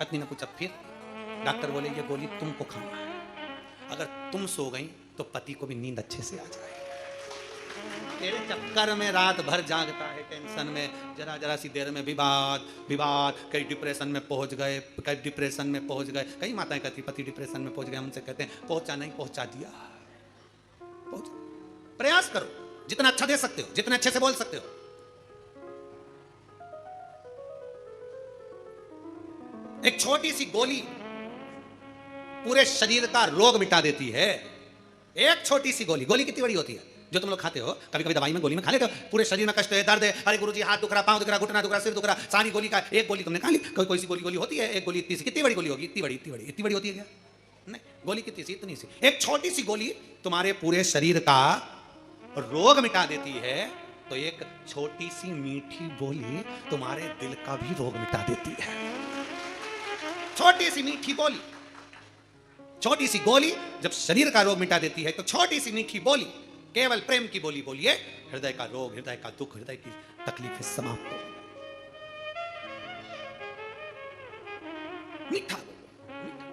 पत्नी ने पूछा, फिर? डॉक्टर बोले, ये गोली तुमको खाना है। अगर तुम सो गई तो पति को भी नींद अच्छे से आ जाएगी। तेरे चक्कर में रात भर जागता है, टेंशन में, जरा जरा सी देर में विवाद विवाद, कई डिप्रेशन में पहुंच गए, कई डिप्रेशन में पहुंच गए। कई माताएं कहती पति डिप्रेशन में पहुंच गए, हम उनसे कहते हैं पहुंचा नहीं, पहुंचा दिया। प्रयास करो, जितना अच्छा दे सकते हो, जितने अच्छे से बोल सकते हो। एक छोटी सी गोली पूरे शरीर का रोग मिटा देती है। एक छोटी सी गोली, गोली कितनी बड़ी होती है जो तुम लोग खाते हो, कभी कभी दवाई में गोली में खा लेते हो, पूरे शरीर में कष्ट है, दर्द है, अरे गुरुजी हाथ दुख रहा, पांव दुख रहा, घुटना दुख रहा, सिर दुख रहा, सारी गोली का एक गोली तुमने खा ली। कोई सी गोली होती है, एक गोली इतनी सी, कितनी बड़ी गोली होगी? इतनी बड़ी होती है क्या? नहीं, गोली कितनी सी? इतनी सी। एक छोटी सी गोली तुम्हारे पूरे शरीर का रोग मिटा देती है, तो एक छोटी सी मीठी गोली तुम्हारे दिल का भी रोग मिटा देती है। छोटी सी मीठी गोली, छोटी सी गोली जब शरीर का रोग मिटा देती है, तो छोटी सी मीठी बोली, केवल प्रेम की बोली बोलिए, हृदय का रोग, हृदय का दुख, हृदय की तकलीफें समाप्त हो। मीठा बोलो, मीठा।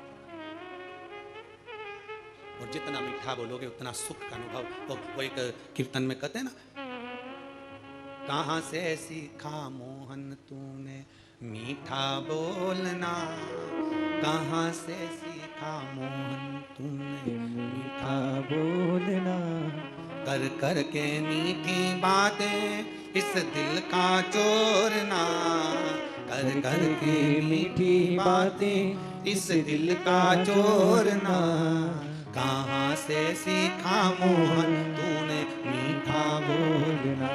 और जितना मीठा बोलोगे उतना सुख का अनुभव। वो एक कीर्तन में कहते हैं ना, कहां से सीखा मोहन तूने मीठा बोलना, कहां से सीखा मोहन तूने मीठा बोलना, कर कर के मीठी बातें इस दिल का चोरना, कर कर के मीठी बातें इस दिल का चोरना, कहां से सीखा मोहन तूने मीठा बोलना,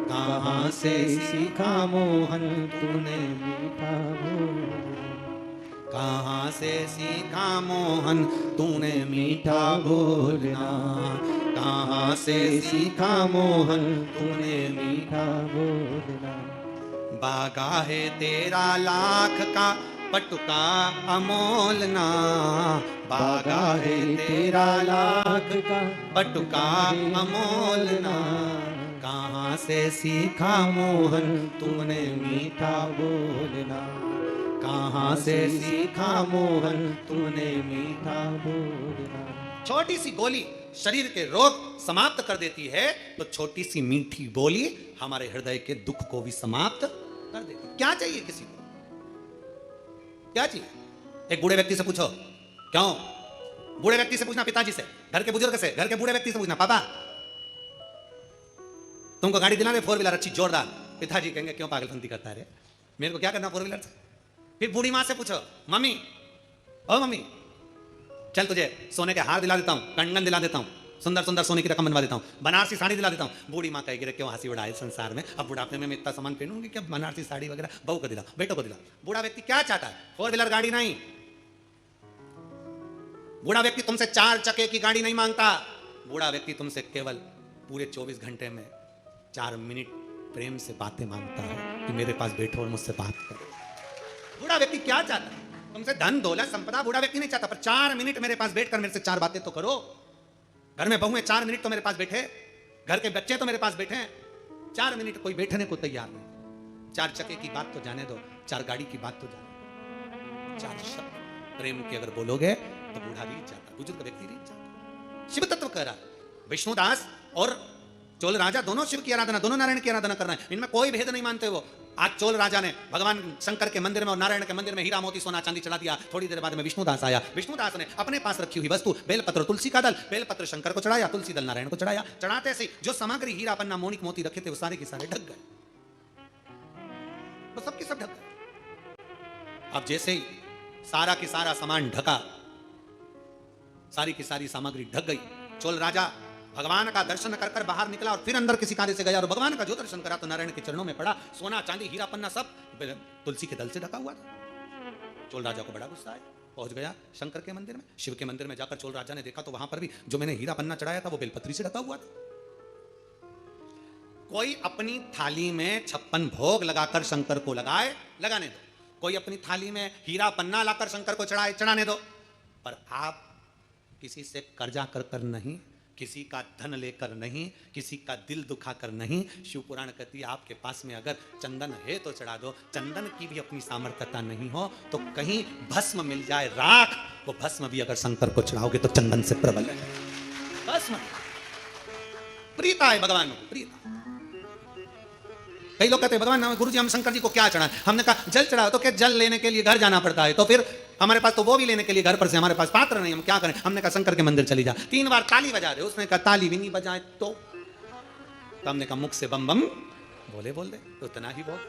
कहां से सीखा मोहन तूने मीठा बोलना, कहां से सीखा मोहन तूने मीठा बोलना, कहां से सीखा मोहन तूने मीठा बोलना। बागा है तेरा लाख का पटुका अमोलना, बागा है तेरा लाख का पटुका अमोलना, कहां से सीखा मोहन तूने मीठा बोलना, कहां से सीखा मोहन तूने मीठा बोलना। छोटी सी गोली शरीर के रोग समाप्त कर देती है, तो छोटी सी मीठी बोली हमारे हृदय के दुख को भी समाप्त कर देती है। क्या चाहिए किसी को? क्या चाहिए? एक बूढ़े व्यक्ति से पूछो, क्यों? बूढ़े व्यक्ति से पूछना, पिताजी से, घर के बुजुर्ग से, घर के बूढ़े व्यक्ति से पूछना, पापा तुमको गाड़ी दिला दे 4 व्हीलर अच्छी जोरदार। पिताजी कहेंगे क्यों पागलपंती करता है रे, मेरे को क्या करना 4 व्हीलर से? फिर बूढ़ी माँ से पूछो, मम्मी ओ मम्मी चल तुझे सोने के हार दिला देता हूँ, कंगन दिला देता हूँ, सुंदर सुंदर सोने की रकम बनवा देता हूँ, बनारसी साड़ी दिला देता हूँ। बूढ़ी माँ कहेगी क्यों हंसी उड़ाए संसार में, अब बुढ़ापे में मैं इतना सामान पहनूंगी क्या, बनारसी साड़ी वगैरह बहू को दिला, बेटों को दिला। बूढ़ा व्यक्ति क्या चाहता है? 4 व्हीलर गाड़ी नहीं। बूढ़ा व्यक्ति तुमसे 4 चक्के की गाड़ी नहीं मांगता। बूढ़ा व्यक्ति तुमसे केवल पूरे 24 घंटे में 4 मिनट प्रेम से बातें मांगता है कि मेरे पास बैठो और मुझसे बात करो। बूढ़ा व्यक्ति क्या चाहता है? तुमसे धन दौलत संपदा बूढ़ा व्यक्ति नहीं चाहता, पर 4 मिनट मेरे पास बैठकर मेरे से 4 बातें तो करो। घर में बहू है, 4 मिनट तो मेरे पास बैठे, घर के बच्चे तो मेरे पास बैठे, 4 मिनट कोई बैठने को तैयार नहीं। 4 चक्के की बात तो जाने दो, 4 गाड़ी की बात तो जाने दो, 4 शब्द प्रेम के अगर बोलोगे तो बूढ़ा रीत जाता, बुजुर्ग व्यक्ति रीत जाता। शिव तत्व कह रहा है, विष्णुदास और चोल राजा दोनों शिव की आराधना, दोनों नारायण की आराधना कर रहे हैं, इनमें कोई भेद नहीं मानते वो। आज चोल राजा ने भगवान शंकर के मंदिर में और नारायण के मंदिर में हीरा मोती सोना चांदी चढ़ा दिया। थोड़ी देर बाद में विष्णुदास आया, विष्णुदास ने अपने पास रखी हुई वस्तु बेलपत्र तुलसी का दल, बेलपत्र शंकर को चढ़ाया, तुलसी दल नारायण को चढ़ाया। चढ़ाते से जो सामग्री हीरा पन्ना मोनिक मोती रखे थे वो सारे के सारे ढक गए, वो सबके सब ढक गए। अब जैसे ही सारा की सारा सामान ढका, सारी की सारी सामग्री ढक गई, चोल राजा भगवान का दर्शन कर कर बाहर निकला और फिर अंदर किसी कार्य से गया और भगवान का जो दर्शन करा तो नारायण के चरणों में पड़ा। सोना चांदी हीरा पन्ना सब तुलसी के दल से ढका हुआ था। चोल राजा को बड़ा गुस्सा आया, पहुंच गया शंकर के मंदिर में। शिव के मंदिर में जाकर चोल राजा ने देखा तो वहां पर भी जो मैंने हीरा पन्ना चढ़ाया था वो बेलपत्री से ढका हुआ था। कोई अपनी थाली में 56 भोग लगाकर शंकर को लगाए, लगाने दो। कोई अपनी थाली में हीरा पन्ना लाकर शंकर को चढ़ाए, चढ़ाने दो। पर आप किसी से कर्जा कर कर नहीं, किसी का धन लेकर नहीं, किसी का दिल दुखाकर नहीं। शिव पुराण कहती है आपके पास में अगर चंदन है तो चढ़ा दो। चंदन की भी अपनी सामर्थ्यता नहीं हो तो कहीं भस्म मिल जाए राख, वो भस्म भी अगर शंकर को चढ़ाओगे तो चंदन से प्रबल है। भस्म प्रीता है भगवान को, प्रीता। कई लोग कहते हैं भगवान गुरु जी हम शंकर जी को क्या चढ़ाएं? हमने कहा जल चढ़ाओ। तो क्या जल लेने के लिए घर जाना पड़ता है? तो फिर हमारे पास तो वो भी लेने के लिए घर पर से हमारे पास पात्र नहीं, हम क्या करें? हमने कहा शंकर के मंदिर चली जा। 3 बार ताली बजा दे। उसने कहा ताली भी नहीं बजाए तो हमने कहा मुख से बम बम बोले बोल दे, तो उतना ही बोल।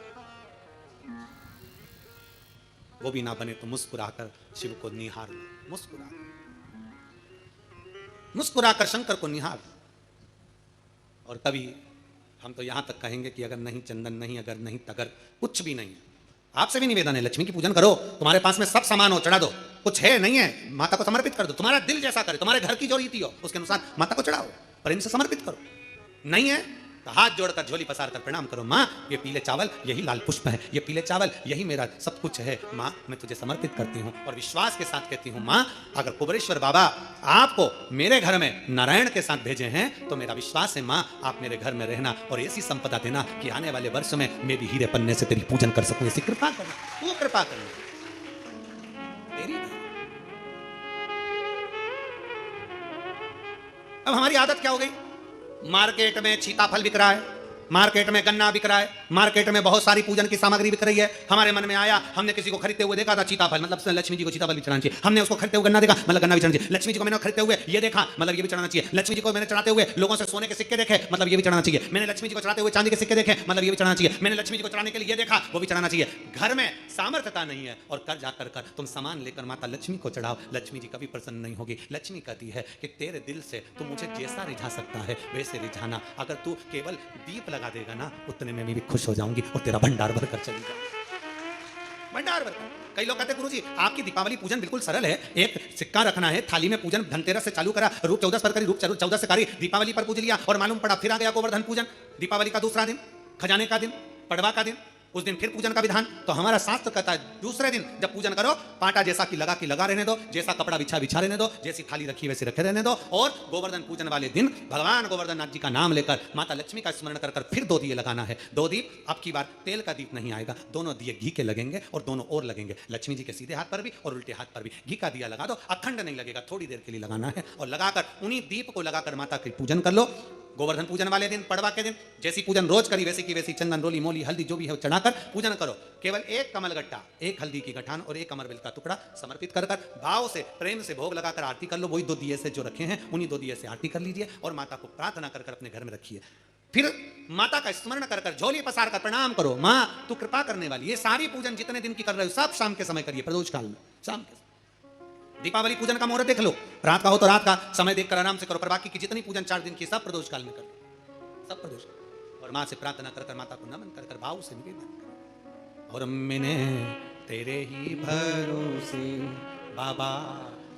वो भी ना बने तो मुस्कुराकर शिव को निहार लो, मुस्कुराकर शंकर को निहार। और कभी हम तो यहां तक कहेंगे कि अगर नहीं चंदन नहीं, अगर नहीं तगर, कुछ भी नहीं है, आपसे भी निवेदन है लक्ष्मी की पूजन करो। तुम्हारे पास में सब सामान हो चढ़ा दो। कुछ है नहीं है माता को समर्पित कर दो। तुम्हारा दिल जैसा करे, तुम्हारे घर की जो रीति हो उसके अनुसार माता को चढ़ाओ, प्रेम से समर्पित करो। नहीं है तो हाथ जोड़कर झोली पसार कर प्रणाम करो। माँ ये पीले चावल यही लाल पुष्प है, ये पीले चावल यही मेरा सब कुछ है। माँ मैं तुझे समर्पित करती हूँ और विश्वास के साथ कहती हूँ माँ अगर कुबेरेश्वर बाबा आपको मेरे घर में नारायण के साथ भेजे हैं तो मेरा विश्वास है माँ आप मेरे घर में रहना और ऐसी संपदा देना कि आने वाले वर्ष में मैं भी हीरे पन्ने से तेरी पूजन कर सकूँ। ऐसी कृपा करना, तू कृपा करना तेरी। अब हमारी आदत क्या हो गई? मार्केट में सीताफल बिक रहा है, मार्केट में गन्ना बिक रहा है, मार्केट में बहुत सारी पूजन की सामग्री बिक रही है। हमारे मन में आया, हमने किसी को खरीदते हुए देखा था सीताफल, मतलब लक्ष्मी जी को सीताफल भी चढ़ाना चाहिए। हमने उसको खरीदते हुए गन्ना देखा, मतलब गन्ना भी चढ़ाना चाहिए। लक्ष्मी जी को मैंने खरीदते हुए ये देखा, मतलब ये भी चढ़ाना चाहिए। लक्ष्मी जी को मैंने चढ़ाते हुए लोगों से सोने के सिक्के देखे, मतलब ये भी चढ़ाना चाहिए। मैंने लक्ष्मी जी को चढ़ाते हुए चांदी के सिक्के देखे, मतलब ये भी चढ़ाना चाहिए। मैंने लक्ष्मी जी को चढ़ाने के लिए ये देखा, वो भी चढ़ाना चाहिए। घर में सामर्थ्यता नहीं है और कर जाकर कर तुम सामान लेकर माता लक्ष्मी को चढ़ाओ, लक्ष्मी जी कभी प्रसन्न नहीं होगी। लक्ष्मी कहती है कि तेरे दिल से तू मुझे जैसा रिझा सकता है वैसे रिझाना। अगर तू केवल दीप लगा देगा ना उतने में भी खुश हो जाऊंगी और तेरा भंडार भर कर चली जाऊंगी, भंडार भर कर। कई लोग कहते हैं गुरुजी आपकी दीपावली पूजन बिल्कुल सरल है, एक सिक्का रखना है थाली में, पूजन धनतेरस से चालू करा, रूप 14 पर करी, रूप 14 से करी, दीपावली पर पूज लिया और मालूम पड़ा फिर आ गया गोवर्धन पूजन। दीपावली का दूसरा दिन, खजाने का दिन, पड़वा का दिन, उस दिन फिर पूजन का विधान। तो हमारा शास्त्र कहता है दूसरे दिन जब पूजन करो पाटा जैसा कि लगा रहने दो, जैसा कपड़ा बिछा रहने दो, जैसी थाली रखी वैसे रखे रहने दो। और गोवर्धन पूजन वाले दिन भगवान गोवर्धन नाथ जी का नाम लेकर माता लक्ष्मी का स्मरण कर कर फिर 2 दिए लगाना है। 2 दीप, अब की बार तेल का दीप नहीं आएगा, दोनों दिए घी के लगेंगे और दोनों और लगेंगे, लक्ष्मी जी के सीधे हाथ पर भी और उल्टे हाथ पर भी। घी का दिया लगा दो, अखंड नहीं लगेगा, थोड़ी देर के लिए लगाना है और लगाकर उन्हीं दीप को लगाकर माता की पूजन कर लो। गोवर्धन पूजन वाले दिन, पड़वा के दिन जैसी पूजन रोज करी वैसी की वैसी चंदन रोली मोली हल्दी जो भी है चढ़ाकर पूजन करो। केवल एक कमल गट्टा, एक हल्दी की गठान और एक अमरवेल का टुकड़ा समर्पित कर कर भाव से प्रेम से भोग लगाकर आरती कर लो। वही 2 दिए से जो रखे हैं उन्हीं 2 दिए से आरती कर लीजिए और माता को प्रार्थना कर कर अपने घर में रखिए। फिर माता का स्मरण कर कर झोली पसार कर प्रणाम करो, माँ तू कृपा करने वाली। ये सारी पूजन जितने दिन की कर रहे हो सब शाम के समय करिए, प्रदोष काल में शाम के। दीपावली पूजन का मुहूर्त देख लो, रात का हो तो रात का समय देखकर आराम से करो, पर बाकी की जितनी पूजन 4 दिन की सब प्रदोष काल में करो, सब प्रदोष। और माँ से प्रार्थना कर कर माता को नमन कर कर भाव से निवेदन कर। और मैंने तेरे ही भरोसे बाबा,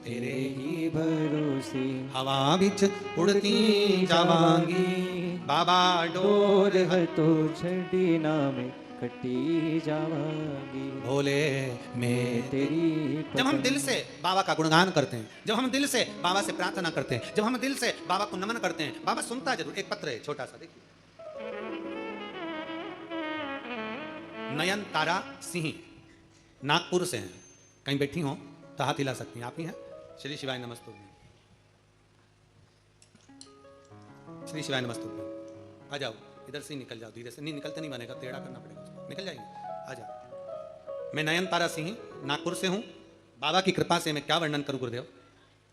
तेरे ही भरोसे हवा बिच उड़ती जावांगी बाबा, डोर है तो झड़ी नाम कटी जावांगी भोले मैं तेरी। जब हम दिल से बाबा का गुणगान करते हैं, जब हम दिल से बाबा से प्रार्थना करते हैं, जब हम दिल से बाबा को नमन करते हैं, बाबा सुनता जरूर। एक पत्र है छोटा सा, देखिए। नयन तारा सिंह नागपुर से हैं, कहीं बैठी हो तो हाथ हिला सकती हैं, आप ही हैं। श्री शिवाय नमस्तुभ्यं, श्री शिवाय नमस्तुभ्यं। आ जाओ, इधर से निकल जाओ धीरे से, नहीं निकलते नहीं बनेगा, टेढ़ा करना पड़ेगा उसको, निकल जाएंगे, आ जाओ। मैं नयन तारा सिंह नागपुर से हूं। बाबा की कृपा से मैं क्या वर्णन करूं गुरुदेव।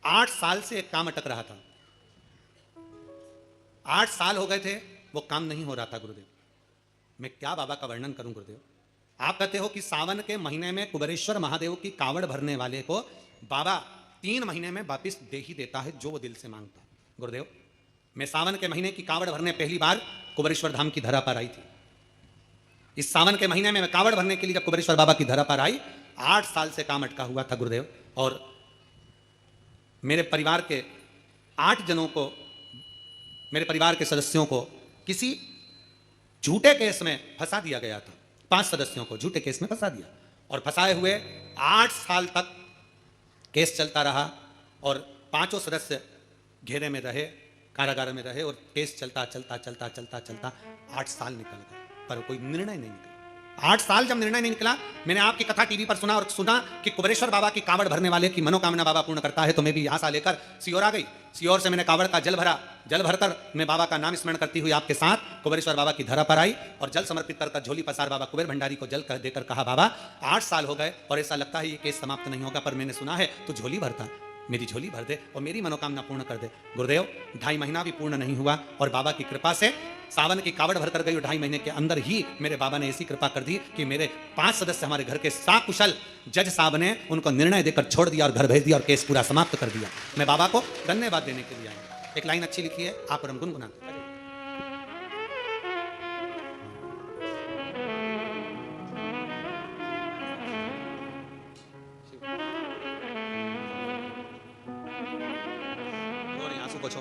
8 साल से एक काम अटक रहा था, 8 साल हो गए थे वो काम नहीं हो रहा था गुरुदेव। मैं क्या बाबा का वर्णन करूं गुरुदेव। आप कहते हो कि सावन के महीने में कुबेरेश्वर महादेव की कावड़ भरने वाले को बाबा 3 महीने में वापिस दे ही देता है जो वो दिल से मांगता है। गुरुदेव मैं सावन के महीने की कावड़ भरने पहली बार कुबेरेश्वर धाम की धरा पर आई थी। इस सावन के महीने में मैं कावड़ भरने के लिए जब कुबेरेश्वर बाबा की धरा पर आई, 8 साल से काम अटका हुआ था गुरुदेव, और मेरे परिवार के 8 जनों को, मेरे परिवार के सदस्यों को किसी झूठे केस में फंसा दिया गया था। 5 सदस्यों को झूठे केस में फंसा दिया, और फंसाए हुए 8 साल तक केस चलता रहा, और 5 सदस्य घेरे में रहे, कारागार में रहे, और केस चलता चलता चलता चलता चलता 8 साल निकल गए, पर कोई निर्णय नहीं निकला। 8 साल जब निर्णय नहीं निकला, मैंने आपकी कथा टीवी पर सुना, और सुना कि कुबेरेश्वर बाबा की कावड़ भरने वाले की मनोकामना बाबा पूर्ण करता है। तो मैं भी आशा लेकर सियोर आ गई। सियोर से मैंने कावड़ का जल भरा, जल भरकर मैं बाबा का नाम स्मरण करती हुई आपके साथ कुबेरेश्वर बाबा की धरा पर आई, और जल समर्पित कर झोली पसार बाबा कुबेर भंडारी को जल देकर कहा, बाबा 8 साल हो गए और ऐसा लगता है ये केस समाप्त नहीं होगा, पर मैंने सुना है तू झोली भरता, मेरी झोली भर दे और मेरी मनोकामना पूर्ण कर दे। गुरुदेव 2.5 महीना भी पूर्ण नहीं हुआ, और बाबा की कृपा से सावन की कावड़ भर कर गई, और 2.5 महीने के अंदर ही मेरे बाबा ने ऐसी कृपा कर दी कि मेरे 5 सदस्य हमारे घर के साकुशल जज साहब ने उनको निर्णय देकर छोड़ दिया और घर भेज दिया, और केस पूरा समाप्त कर दिया। मैं बाबा को धन्यवाद देने के लिए आया। एक लाइन अच्छी लिखी है, आप और हम गुनगुनाते हैं। पूछो।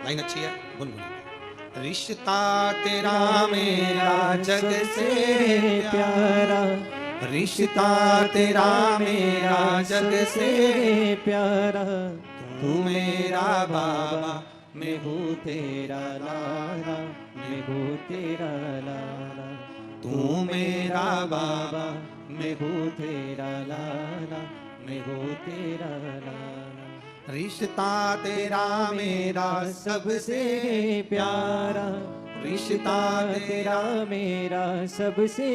लाइन अच्छी है, गुनगुना। रिश्ता तेरा मेरा जग से प्यारा, रिश्ता तेरा मेरा जग से प्यारा, तू मेरा बाबा, मैं हूँ तेरा लाला, मैं हूँ तेरा लाला, तू मेरा बाबा, मैं हूँ तेरा लाला, मैं हूँ तेरा लाला। रिश्ता तेरा मेरा सबसे प्यारा, रिश्ता तेरा मेरा सबसे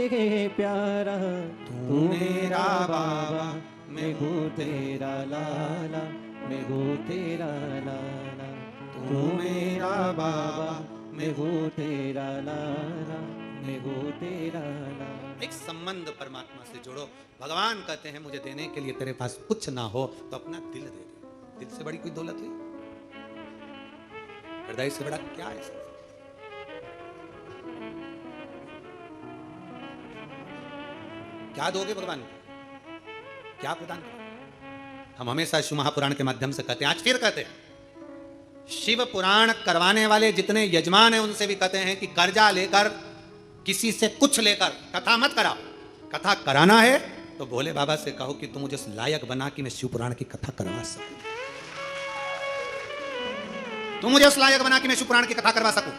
प्यारा, तू मेरा बाबा, मैं हूँ तेरा लाला, मैं हूँ तेरा लाला, तू मेरा बाबा, मैं हूँ तेरा लाला, मैं हूँ तेरा लाला। एक संबंध परमात्मा से जोड़ो। भगवान कहते हैं मुझे देने के लिए तेरे पास कुछ ना हो तो अपना दिल दे दे। दिल से बड़ी कोई दौलत हुई? हृदय से बड़ा क्या है? क्या दोगे भगवान को? क्या प्रदान करोगे? हम हमेशा शिव महापुराण के माध्यम से कहते हैं, आज फिर कहते हैं, शिव पुराण करवाने वाले जितने यजमान हैं उनसे भी कहते हैं कि कर्जा लेकर, किसी से कुछ लेकर कथा मत कराओ। कथा कराना है तो भोले बाबा से कहो कि तुम मुझे उस लायक बना कि मैं शिव पुराण की कथा करवा सकूं। तुम मुझे उस लायक बना कि मैं शिव पुराण की कथा करवा सकूं।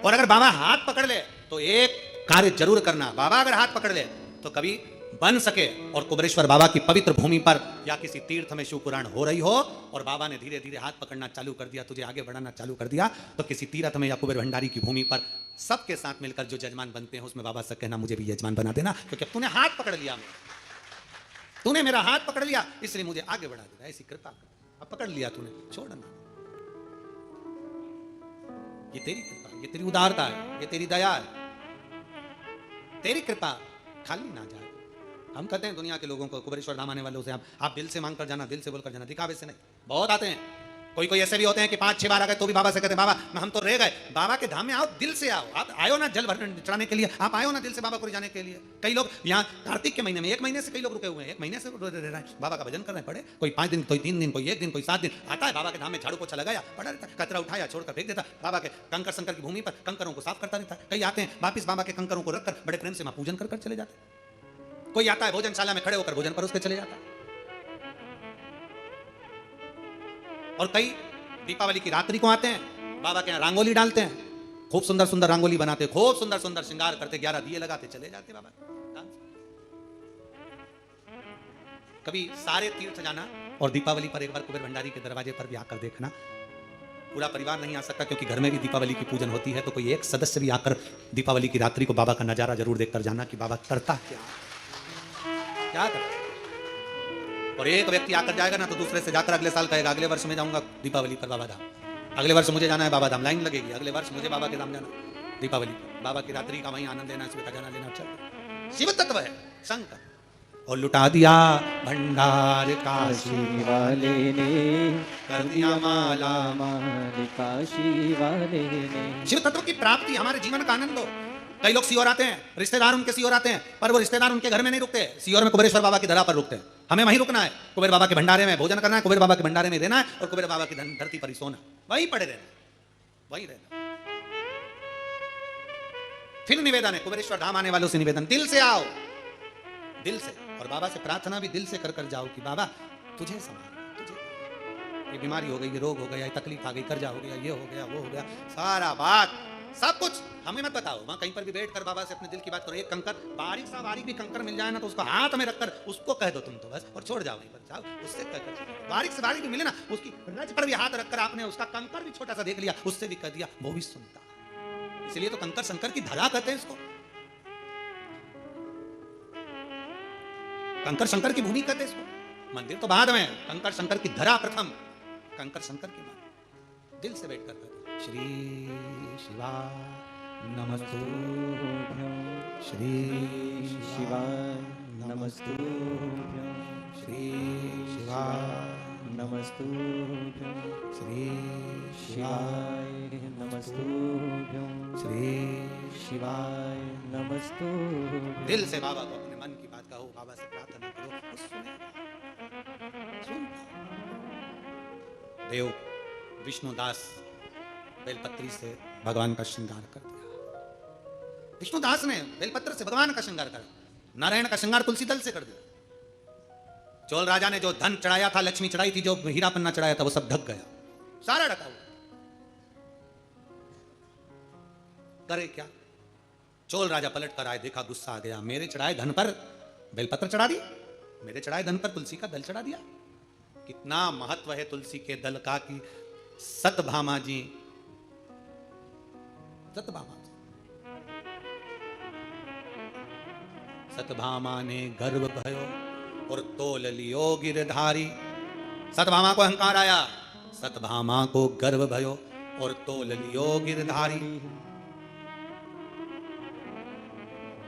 और अगर बाबा हाथ पकड़ ले तो एक कार्य जरूर करना। बाबा अगर हाथ पकड़ ले तो कभी बन सके और कुबेरेश्वर बाबा की पवित्र भूमि पर या किसी तीर्थ में शिव पुराण हो रही हो और बाबा ने धीरे धीरे हाथ पकड़ना चालू कर दिया, तुझे आगे बढ़ाना चालू कर दिया, तो किसी तीर्थ में या कुबेर भंडारी की भूमि पर सबके साथ मिलकर जो यजमान बनते हैं उसमें बाबा से कहना मुझे भी यजमान बना देना, क्योंकि तूने हाथ पकड़ लिया, तूने मेरा हाथ पकड़ लिया इसलिए मुझे आगे बढ़ा देना, ऐसी कृपा कर। अब पकड़ लिया तूने, छोड़ना। ये तेरी कृपा, ये तेरी उदारता है, ये तेरी दया है। तेरी कृपा खाली ना जाए। हम कहते हैं दुनिया के लोगों को, कुबेरेश्वर धाम आने वालों से आप दिल से मांग कर जाना, दिल से बोल कर जाना, दिखावे से नहीं। बहुत आते हैं, कोई ऐसे भी होते हैं कि 5-6 बार आ गए तो भी बाबा से कहते हैं बाबा हम तो रह गए। बाबा के धाम में आओ, दिल से आओ। आप आयो ना जल भरने चढ़ाने के लिए, आप आयो ना दिल से बाबा को जाने के लिए। कई लोग यहाँ कार्तिक के महीने में 1 महीने से कई लोग रुके हुए हैं, 1 महीने से रह रहे हैं, बाबा का भजन कर रहे हैं। पड़े कोई 5 दिन, कोई 3 दिन, कोई 1 दिन, कोई 7 दिन आता है बाबा के धाम में, झाड़ू पोछा लगाया, पड़ा रहता, कचरा उठाया छोड़कर फेंक देता। बाबा के कंकर शंकर की भूमि पर कंकरों को साफ करता रहता है। कई आते हैं वापिस बाबा के कंकरों को रखकर बड़े प्रेम से वहां पूजन कर चले जाते हैं। कोई आता है भोजनशाला में खड़े होकर भोजन पर उसके चले जाता है। और कई दीपावली की रात्रि को आते हैं, बाबा के यहाँ रंगोली डालते हैं, खूब सुंदर सुंदर रंगोली बनाते, खूब सुंदर सुंदर श्रृंगार करते, 11 दिए लगाते, चले जाते बाबा। कभी सारे तीर्थ जाना और दीपावली पर एक बार कुबेर भंडारी के दरवाजे पर भी आकर देखना। पूरा परिवार नहीं आ सकता क्योंकि घर में भी दीपावली की पूजन होती है, तो कोई एक सदस्य भी आकर दीपावली की रात्रि को बाबा का नजारा जरूर देखकर जाना कि बाबा करता क्या करता। और एक व्यक्ति आकर जाएगा ना तो दूसरे से जाकर अगले साल कहेगा अगले वर्ष में जाऊंगा दीपावली पर बाबा धाम, अगले वर्ष मुझे जाना है बाबा धाम, लाइन लगेगी, अगले वर्ष मुझे बाबा के धाम जाना दीपावली पर, बाबा की रात्रि का वहीं आनंद लेना, इसमें खजाना लेना। चल शिव तत्व है शंकर। और लुटा दिया भंडार काशी काशी वाले ने कर दिया माला। माल काशी वाले ने। शिव तत्व की प्राप्ति हमारे जीवन का आनंद हो। कई लोग सीहोर आते हैं, रिश्तेदार उनके सीहोर आते हैं, पर वो रिश्तेदार उनके घर में नहीं रुकते, सीहोर में कुबेरेश्वर बाबा की धरा पर रुकते हैं। हमें वहीं रुकना है, कुबेर बाबा के भंडारे में भोजन करना है, कुबेर बाबा के भंडारे में रहना है और कुबेर बाबा की धरती पर ही सोना, वहीं पड़े रहना, वहीं रहना। फिर निवेदन है, कुबेरेश्वर धाम आने वालों से निवेदन, दिल से आओ, दिल से, और बाबा से प्रार्थना भी दिल से कर कर जाओ कि बाबा तुझे संभाल, तुझे ये बीमारी हो गई, ये रोग हो गया, ये तकलीफ आ गई, कर्जा हो गया, ये हो गया, वो हो गया, सारा बात सब कुछ हमें मत बताओ। वहां कहीं पर भी बैठ कर बाबा से अपने दिल की बात करो। एक कंकर, बारीक सा बारीक भी कंकर मिल जाए ना तो उसको हाथ में रखकर उसको कह दो तुम तो बस, और छोड़ जाओ वहीं पर, जाओ उससे कहकर, बारीक से बारीक भी मिले ना, उसकी रज पर भी हाथ रखकर आपने उसका कंकर भी छोटा सा देख लिया, उससे भी कह दिया, वो भी सुनता। इसलिए तो कंकर शंकर की धरा कहते हैं इसको, कंकर शंकर की भूमि कहते हैं इसको। मंदिर तो बाद में, कंकर शंकर की धरा प्रथम, कंकर शंकर की मान, दिल से बैठ कर श्री शिवा नमस्तुभ्यं, श्री शिवाय नमस्तुभ्यं, श्री शिवा नमस्तुभ्यं, श्री शिवाय नमस्तुभ्यं, श्री शिवाय नमस्तुभ्यं। दिल से बाबा को अपने मन की बात कहो, बाबा से प्रार्थना करो, वो सुन। देव विष्णुदास बेलपत्री से भगवान का श्रृंगार कर दिया। विष्णुदास ने बेलपत्र से भगवान का श्रृंगार करा, नारायण का श्रृंगार तुलसी दल से कर दिया। चोल राजा ने जो धन चढ़ाया था, लक्ष्मी चढ़ाई थी, जो हीरा पन्ना चढ़ाया था, वो सब ढक गया, सारा ढका हुआ। करे क्या? चोल राजा पलट कर आए, देखा, गुस्सा आ गया, मेरे चढ़ाए धन पर बेलपत्र चढ़ा दी, मेरे चढ़ाए धन पर तुलसी का दल चढ़ा दिया। कितना महत्व है तुलसी के दल का कि सतभामा जी, सतभामा ने गर्व भयो और तोल लियो गिरधारी। सतभामा को अहंकार आया, सतभामा को गर्व भयो और तोल लियो गिरधारी।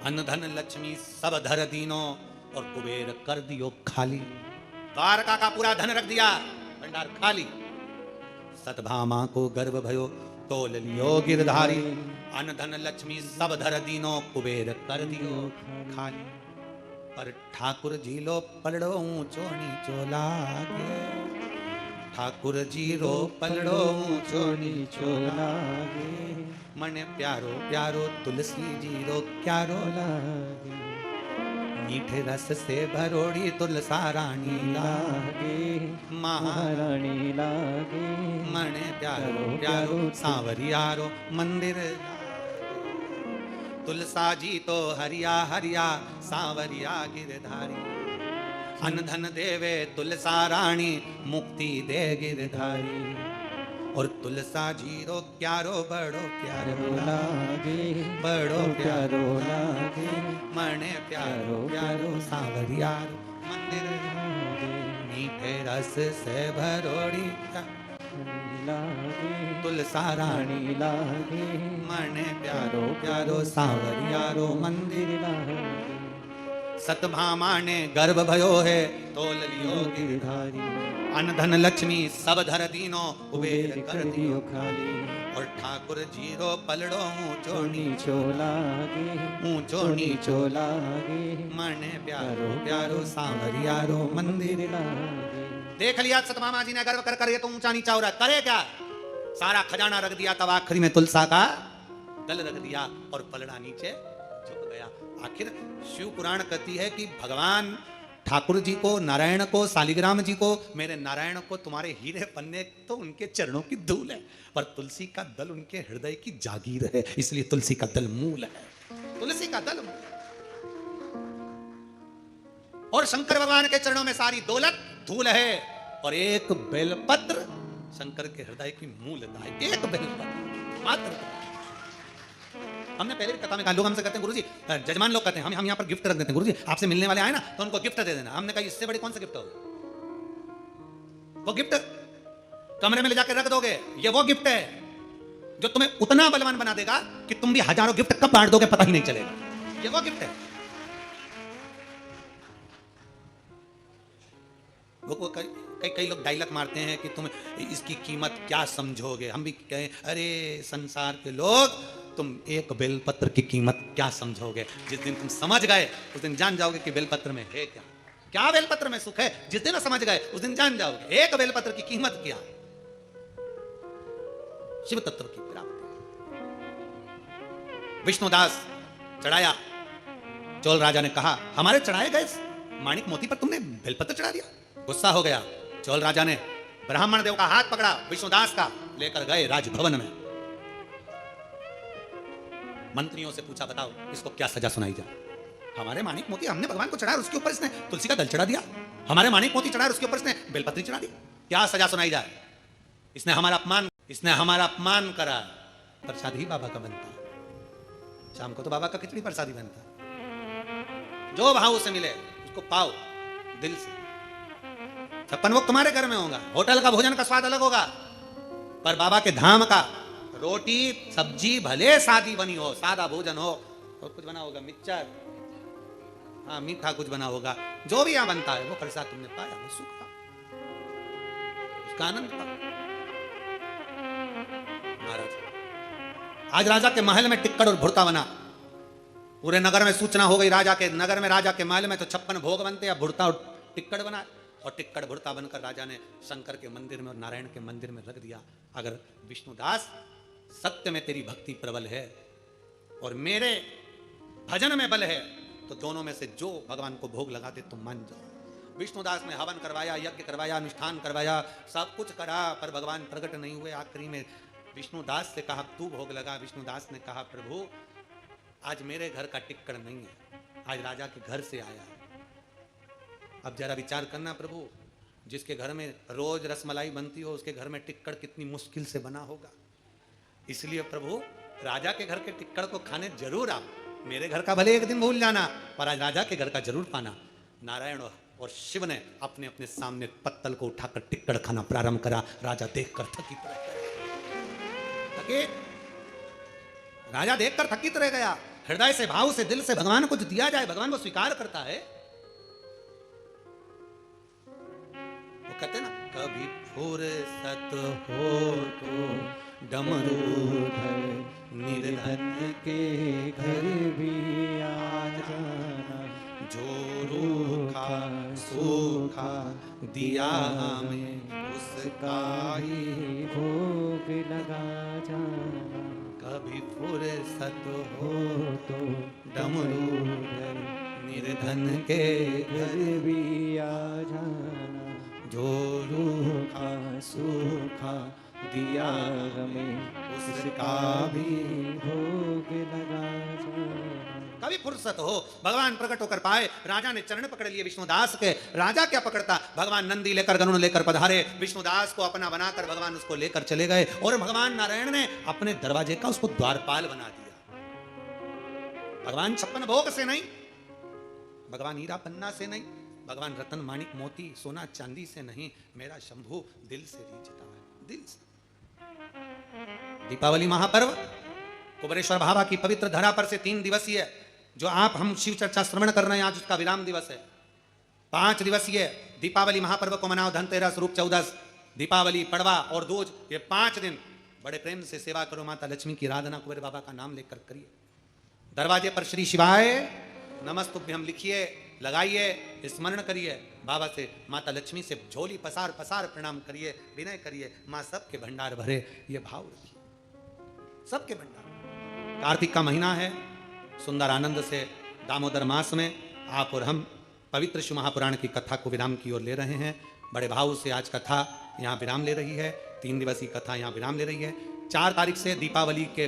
अन्न धन लक्ष्मी सब धर दीनो और कुबेर कर दियो खाली। द्वारका का पूरा धन रख दिया, भंडार खाली। सतभामा को गर्व भयो तोल लियो गिरधारी। अन्न धन लक्ष्मी सब धर दीनो कुबेर कर दियो खाली। पर ठाकुर जी लो पलड़ो ऊंचो नीचो लागे, ठाकुर जी रो पलड़ो ऊंचो नीचो लागे। मने प्यारो प्यारो तुलसी जी रो क्यारो लागे, मीठे रस से भरोड़ी तुलसा रानी लागे, महारानी लागे। मने प्यारो प्यारो सांवरियारो मंदिर, तुलसा जी तो हरिया हरिया सांवरिया गिरधारी। अन्न धन देवे तुलसा रानी मुक्ति दे गिरधारी। और तुलसा जी रो क्यारो बड़ो प्यारो लागे, बड़ो प्यारो लागे। मने प्यारो प्यारो सांवरियारो मंदिर, मीठे रस से भरोड़ी लागे, तुलसा रानी लागे। मने प्यारो प्यारो सांवरियारो मंदिर लागे। सतभामा ने गर्भ भयो है तोल लियो गिरधारी। अन्न धन लक्ष्मी सब धर दीनो कुबेर कर दियो खाली। और ठाकुर जीरो पलड़ो ऊंचो नीचो लागे, ऊंचो नीचो लागे। मने प्यारो प्यारो सांवरियारो मंदिर लागे। देख लिया सतभामा जी ने गर्व कर कर, ये तो ऊंचा नीचा हो रहा है, करे क्या? सारा खजाना रख दिया, तब आखिरी में तुलसा का दल रख दिया और पलड़ा नीचे झुक गया। आखिर शिव पुराण कहती है कि भगवान ठाकुर जी को, नारायण को, शालिग्राम जी को, मेरे नारायण को तुम्हारे हीरे पन्ने तो उनके चरणों की धूल है, पर तुलसी का दल उनके हृदय की जागीर है, इसलिए तुलसी का दल मूल है, तुलसी का दल मूल। और शंकर भगवान के चरणों में सारी दौलत धूल है, और एक बेलपत्र शंकर के हृदय की मूलता है, एक बेलपत्र मात्र। हमने पहले भी कथा में कहा, लोग हमसे कहते हैं गुरुजी, जजमान लोग कहते हैं हम यहाँ पर गिफ्ट रख देते हैं, गुरुजी आपसे मिलने वाले आए ना तो उनको गिफ्ट दे देना। हमने कहा इससे बड़ी कौन सा गिफ्ट होगा? वो गिफ्ट कमरे में ले जाकर रख दोगे, ये वो गिफ्ट है जो तुम्हें उतना बलवान बना देगा कि तुम भी हजारों गिफ्ट कब बांट दोगे पता ही नहीं चलेगा। ये वो गिफ्ट है। वो कई कई कई लोग डायलॉग मारते हैं कि तुम इसकी कीमत क्या समझोगे। हम भी कहें अरे संसार के लोग, तुम एक बेलपत्र की कीमत क्या समझोगे। जिस दिन तुम समझ गए उस दिन जान जाओगे कि बेलपत्र में है क्या, क्या बेलपत्र में सुख है। जिस दिन समझ गए उस दिन जान जाओगे एक बेलपत्र की कीमत क्या। शिव तत्व की प्राप्ति। विष्णुदास चढ़ाया, चोल राजा ने कहा हमारे चढ़ाए गए माणिक मोती पर तुमने बेलपत्र चढ़ा दिया। गुस्सा हो गया चोल राजा ने ब्राह्मण देव का हाथ पकड़ा, विष्णुदास का, लेकर गए राजभवन में। मंत्रियों से पूछा बताओ इसको क्या सजा सुनाई जाए। हमारे माणिक मोती हमने भगवान को चढ़ाया, उसके ऊपर इसने तुलसी का दल चढ़ा दिया। हमारे माणिक मोती चढ़ाया, उसके ऊपर इसने बेलपत्री चढ़ा दी, क्या सजा सुनाई जाए। इसने हमारा अपमान करा। प्रसाद ही बाबा का बनता, शाम को तो बाबा का खिचड़ी प्रसादी बनता। जो भाव उसे मिले उसको पाओ दिल से। 56 भोग तुम्हारे घर में होगा, होटल का भोजन का स्वाद अलग होगा, पर बाबा के धाम का रोटी सब्जी भले सादी बनी हो, सादा भोजन हो, और कुछ बना होगा मिक्सचर, हाँ मीठा कुछ बना होगा, जो भी यहाँ बनता है वो प्रसाद तुमने पाया, वो सुख पाओ, उसका आनंद पाओ। महाराज आज राजा के महल में टिक्कड़ और भुरता बना, पूरे नगर में सूचना हो गई राजा के नगर में, राजा के महल में तो 56 भोग बनते हैं, भुरता और टिक्कड़ बना, और टिक्कड़ भुरता बनकर राजा ने शंकर के मंदिर में और नारायण के मंदिर में रख दिया। अगर विष्णुदास सत्य में तेरी भक्ति प्रबल है और मेरे भजन में बल है तो दोनों में से जो भगवान को भोग लगा दे तुम मान जाओ। विष्णुदास ने हवन करवाया, यज्ञ करवाया, अनुष्ठान करवाया, सब कुछ करा, पर भगवान प्रकट नहीं हुए। आखिरी में विष्णुदास से कहा तू भोग लगा। विष्णुदास ने कहा प्रभु आज मेरे घर का टिक्कड़ नहीं है, आज राजा के घर से आया है। अब जरा विचार करना प्रभु, जिसके घर में रोज रसमलाई बनती हो उसके घर में टिक्कड़ कितनी मुश्किल से बना होगा। इसलिए प्रभु राजा के घर के टिक्कड़ को खाने जरूर आओ, मेरे घर का भले एक दिन भूल जाना, पर आज राजा के घर का जरूर पाना। नारायण और शिव ने अपने अपने सामने पत्तल को उठाकर टिक्कड़ खाना प्रारंभ करा। राजा देखकर थकित रह गया, राजा देखकर थकित रह गया। हृदय से भाव से दिल से भगवान को जो दिया जाए भगवान को स्वीकार करता है। वो कहते ना कभी फुर्सत हो तो डमरूधर निर्धन के घर भी आ जाना, जो रूखा सूखा दिया हमें उसका ही भोग लगा जाना। कभी फुर्सत हो तो डमरूधर निर्धन के घर भी आ जाना, जो रूखा सूखा दिया हमें उसका भी भोग लगा जाना। कभी फुर्सत हो भगवान प्रकट होकर पाए। राजा ने चरण पकड़ लिए विष्णुदास के। राजा क्या पकड़ता, भगवान नंदी लेकर गरुड़ लेकर पधारे, विष्णुदास को अपना बनाकर भगवान उसको लेकर चले गए, और भगवान नारायण ने अपने दरवाजे का उसको द्वारपाल बना दिया। भगवान 56 भोग से नहीं, भगवान हीरा पन्ना से नहीं, भगवान रतन माणिक मोती सोना चांदी से नहीं, मेरा शंभु दिल से रीझता है, दिल से। दीपावली महापर्व कुबरेश्वर बाबा की पवित्र धरा पर से 3 दिवसीय जो हम शिव चर्चा श्रवण कर रहे हैं, आज उसका विराम दिवस है। 5 दिवसीय दीपावली महापर्व को मनाओ। धनतेरस, रूप चौदस, दीपावली, पड़वा और दूज, ये 5 दिन बड़े प्रेम से सेवा करो। माता लक्ष्मी की आराधना कुबेर बाबा का नाम लेकर करिए। दरवाजे पर श्री शिवाय नमस्तुभ्यम लिखिए, लगाइए, स्मरण करिए बाबा से, माता लक्ष्मी से झोली पसार पसार प्रणाम करिए, विनय करिए, माँ सबके भंडार भरे, ये भाव रखिए, सबके भंडार। कार्तिक का महीना है, सुंदर आनंद से दामोदर मास में आप और हम पवित्र शिव महापुराण की कथा को विराम की ओर ले रहे हैं। बड़े भाव से आज कथा यहाँ विराम ले रही है, 3 दिवसीय कथा यहाँ विराम ले रही है। 4 तारीख से दीपावली के